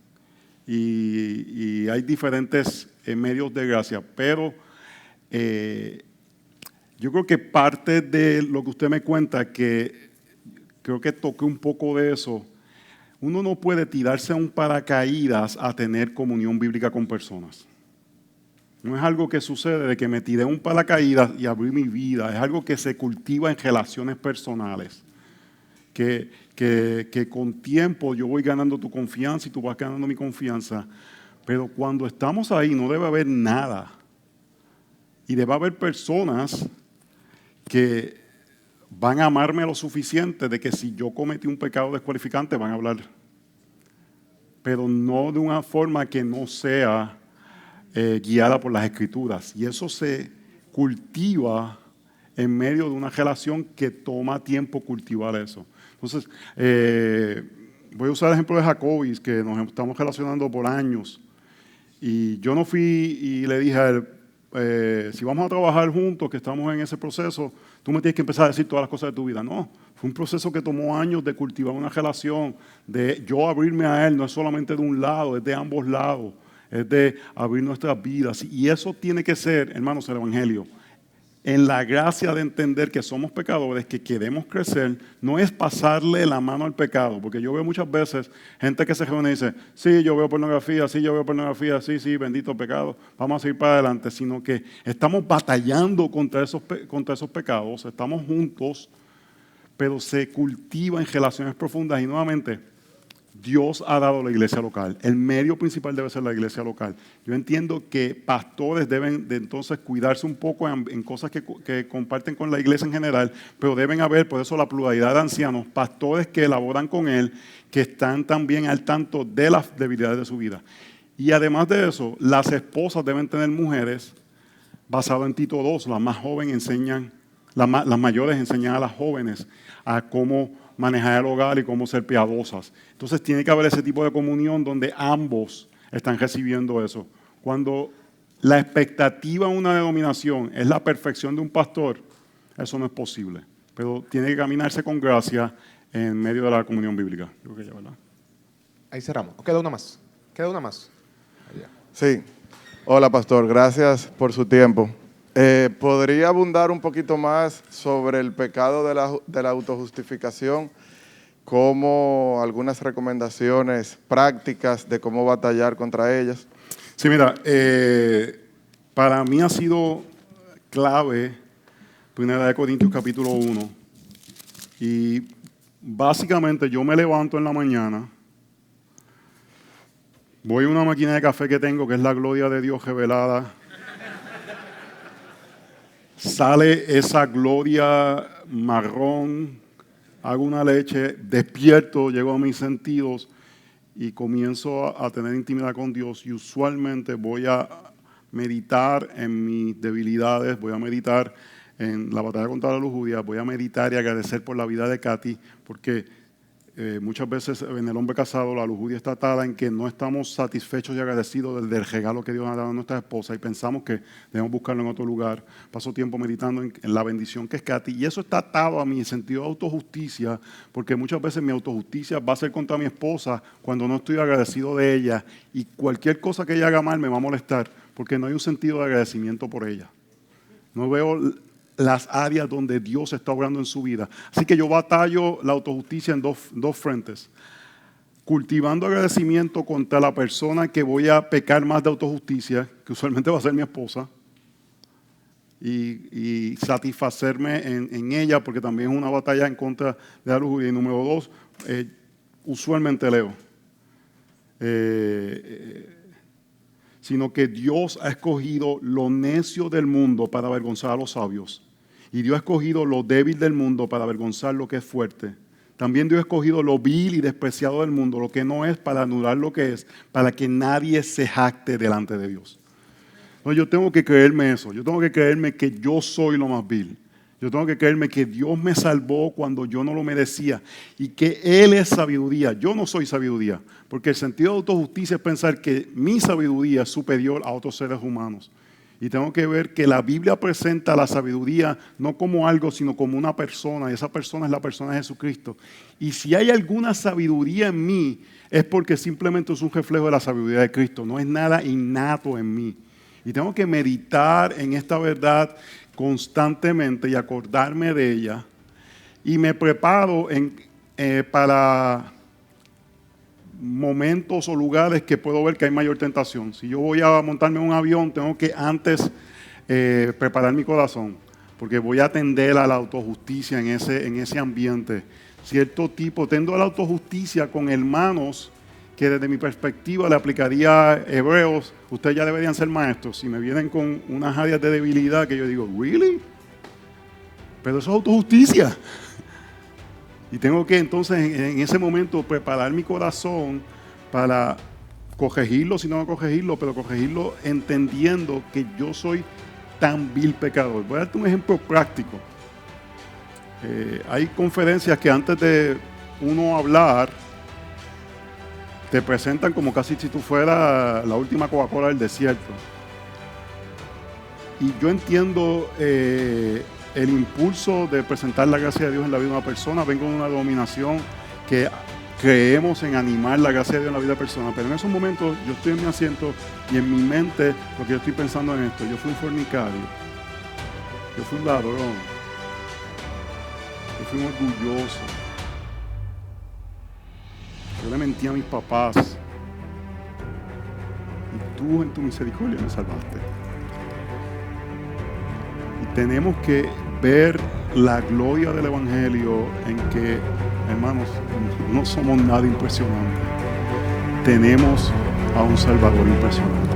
Y hay diferentes medios de gracia, pero yo creo que parte de lo que usted me cuenta, que creo que toqué un poco de eso, uno no puede tirarse a un paracaídas a tener comunión bíblica con personas. No es algo que sucede de que me tiré un paracaídas y abrí mi vida. Es algo que se cultiva en relaciones personales. Que con tiempo yo voy ganando tu confianza y tú vas ganando mi confianza. Pero cuando estamos ahí no debe haber nada. Y debe haber personas que van a amarme lo suficiente de que si yo cometí un pecado descualificante van a hablar. Pero no de una forma que no sea guiada por las Escrituras. Y eso se cultiva en medio de una relación que toma tiempo cultivar eso. Entonces, voy a usar el ejemplo de Jacobis, que nos estamos relacionando por años. Y yo no fui y le dije a él, si vamos a trabajar juntos, que estamos en ese proceso, tú me tienes que empezar a decir todas las cosas de tu vida. No, fue un proceso que tomó años de cultivar una relación, de yo abrirme a él, no es solamente de un lado, es de ambos lados. Es de abrir nuestras vidas. Y eso tiene que ser, hermanos, el Evangelio. En la gracia de entender que somos pecadores, que queremos crecer, no es pasarle la mano al pecado. Porque yo veo muchas veces gente que se reúne y dice, sí, yo veo pornografía, sí, bendito pecado, vamos a seguir para adelante. Sino que estamos batallando contra esos pecados, estamos juntos, pero se cultiva en relaciones profundas. Y nuevamente, Dios ha dado la iglesia local. El medio principal debe ser la iglesia local. Yo entiendo que pastores deben de entonces cuidarse un poco en cosas que comparten con la iglesia en general, pero deben haber, por eso la pluralidad de ancianos, pastores que elaboran con él, que están también al tanto de las debilidades de su vida. Y además de eso, las esposas deben tener mujeres, basado en Tito 2, las más jóvenes enseñan las mayores enseñan a las jóvenes a cómo manejar el hogar y cómo ser piadosas. Entonces tiene que haber ese tipo de comunión donde ambos están recibiendo eso. Cuando la expectativa en una denominación es la perfección de un pastor, eso no es posible. Pero tiene que caminarse con gracia en medio de la comunión bíblica. Creo que ya, ¿verdad? Ahí cerramos. Queda una más. Queda una más. Allá. Sí. Hola, pastor. Gracias por su tiempo. ¿Podría abundar un poquito más sobre el pecado de la autojustificación? Como algunas recomendaciones prácticas de cómo batallar contra ellas. Sí, mira, para mí ha sido clave 1 Corintios capítulo 1. Y básicamente yo me levanto en la mañana, voy a una máquina de café que tengo, que es la gloria de Dios revelada. Sale esa gloria marrón, hago una leche, despierto, llego a mis sentidos y comienzo a tener intimidad con Dios. Y usualmente voy a meditar en mis debilidades, voy a meditar en la batalla contra la lujuria, voy a meditar y agradecer por la vida de Katy, porque muchas veces en el hombre casado la lujuria está atada en que no estamos satisfechos y agradecidos del regalo que Dios ha dado a nuestra esposa y pensamos que debemos buscarlo en otro lugar. Paso tiempo meditando en la bendición que es Katy y eso está atado a mi sentido de autojusticia, porque muchas veces mi autojusticia va a ser contra mi esposa cuando no estoy agradecido de ella y cualquier cosa que ella haga mal me va a molestar porque no hay un sentido de agradecimiento por ella. No veo las áreas donde Dios está obrando en su vida. Así que yo batallo la autojusticia en dos frentes. Cultivando agradecimiento contra la persona que voy a pecar más de autojusticia, que usualmente va a ser mi esposa, y satisfacerme en ella, porque también es una batalla en contra de la lujuria. Y número 2, usualmente leo. Sino que Dios ha escogido lo necio del mundo para avergonzar a los sabios. Y Dios ha escogido lo débil del mundo para avergonzar lo que es fuerte. También Dios ha escogido lo vil y despreciado del mundo, lo que no es, para anular lo que es, para que nadie se jacte delante de Dios. No, yo tengo que creerme eso. Yo tengo que creerme que yo soy lo más vil. Yo tengo que creerme que Dios me salvó cuando yo no lo merecía y que Él es sabiduría. Yo no soy sabiduría, porque el sentido de autojusticia es pensar que mi sabiduría es superior a otros seres humanos. Y tengo que ver que la Biblia presenta la sabiduría no como algo, sino como una persona, y esa persona es la persona de Jesucristo. Y si hay alguna sabiduría en mí, es porque simplemente es un reflejo de la sabiduría de Cristo, no es nada innato en mí. Y tengo que meditar en esta verdad constantemente y acordarme de ella. Y me preparo para momentos o lugares que puedo ver que hay mayor tentación. Si yo voy a montarme en un avión, tengo que antes preparar mi corazón, porque voy a atender a la autojusticia en ese ambiente. Cierto tipo, tendo a la autojusticia con hermanos que desde mi perspectiva le aplicaría hebreos. Ustedes ya deberían ser maestros. Si me vienen con unas áreas de debilidad que yo digo, ¿really? Pero eso es autojusticia. Y tengo que entonces en ese momento preparar mi corazón para corregirlo, si no corregirlo, pero corregirlo entendiendo que yo soy tan vil pecador. Voy a darte un ejemplo práctico. Hay conferencias que antes de uno hablar te presentan como casi si tú fueras la última Coca-Cola del desierto. Y yo entiendo el impulso de presentar la gracia de Dios en la vida de una persona. Vengo de una denominación que creemos en animar la gracia de Dios en la vida de la persona, pero en esos momentos yo estoy en mi asiento y en mi mente lo que yo estoy pensando en esto: yo fui un fornicario, yo fui un ladrón, yo fui un orgulloso, yo le mentí a mis papás y tú en tu misericordia me salvaste. Y tenemos que ver la gloria del Evangelio en que, hermanos, no somos nada impresionante. Tenemos a un Salvador impresionante.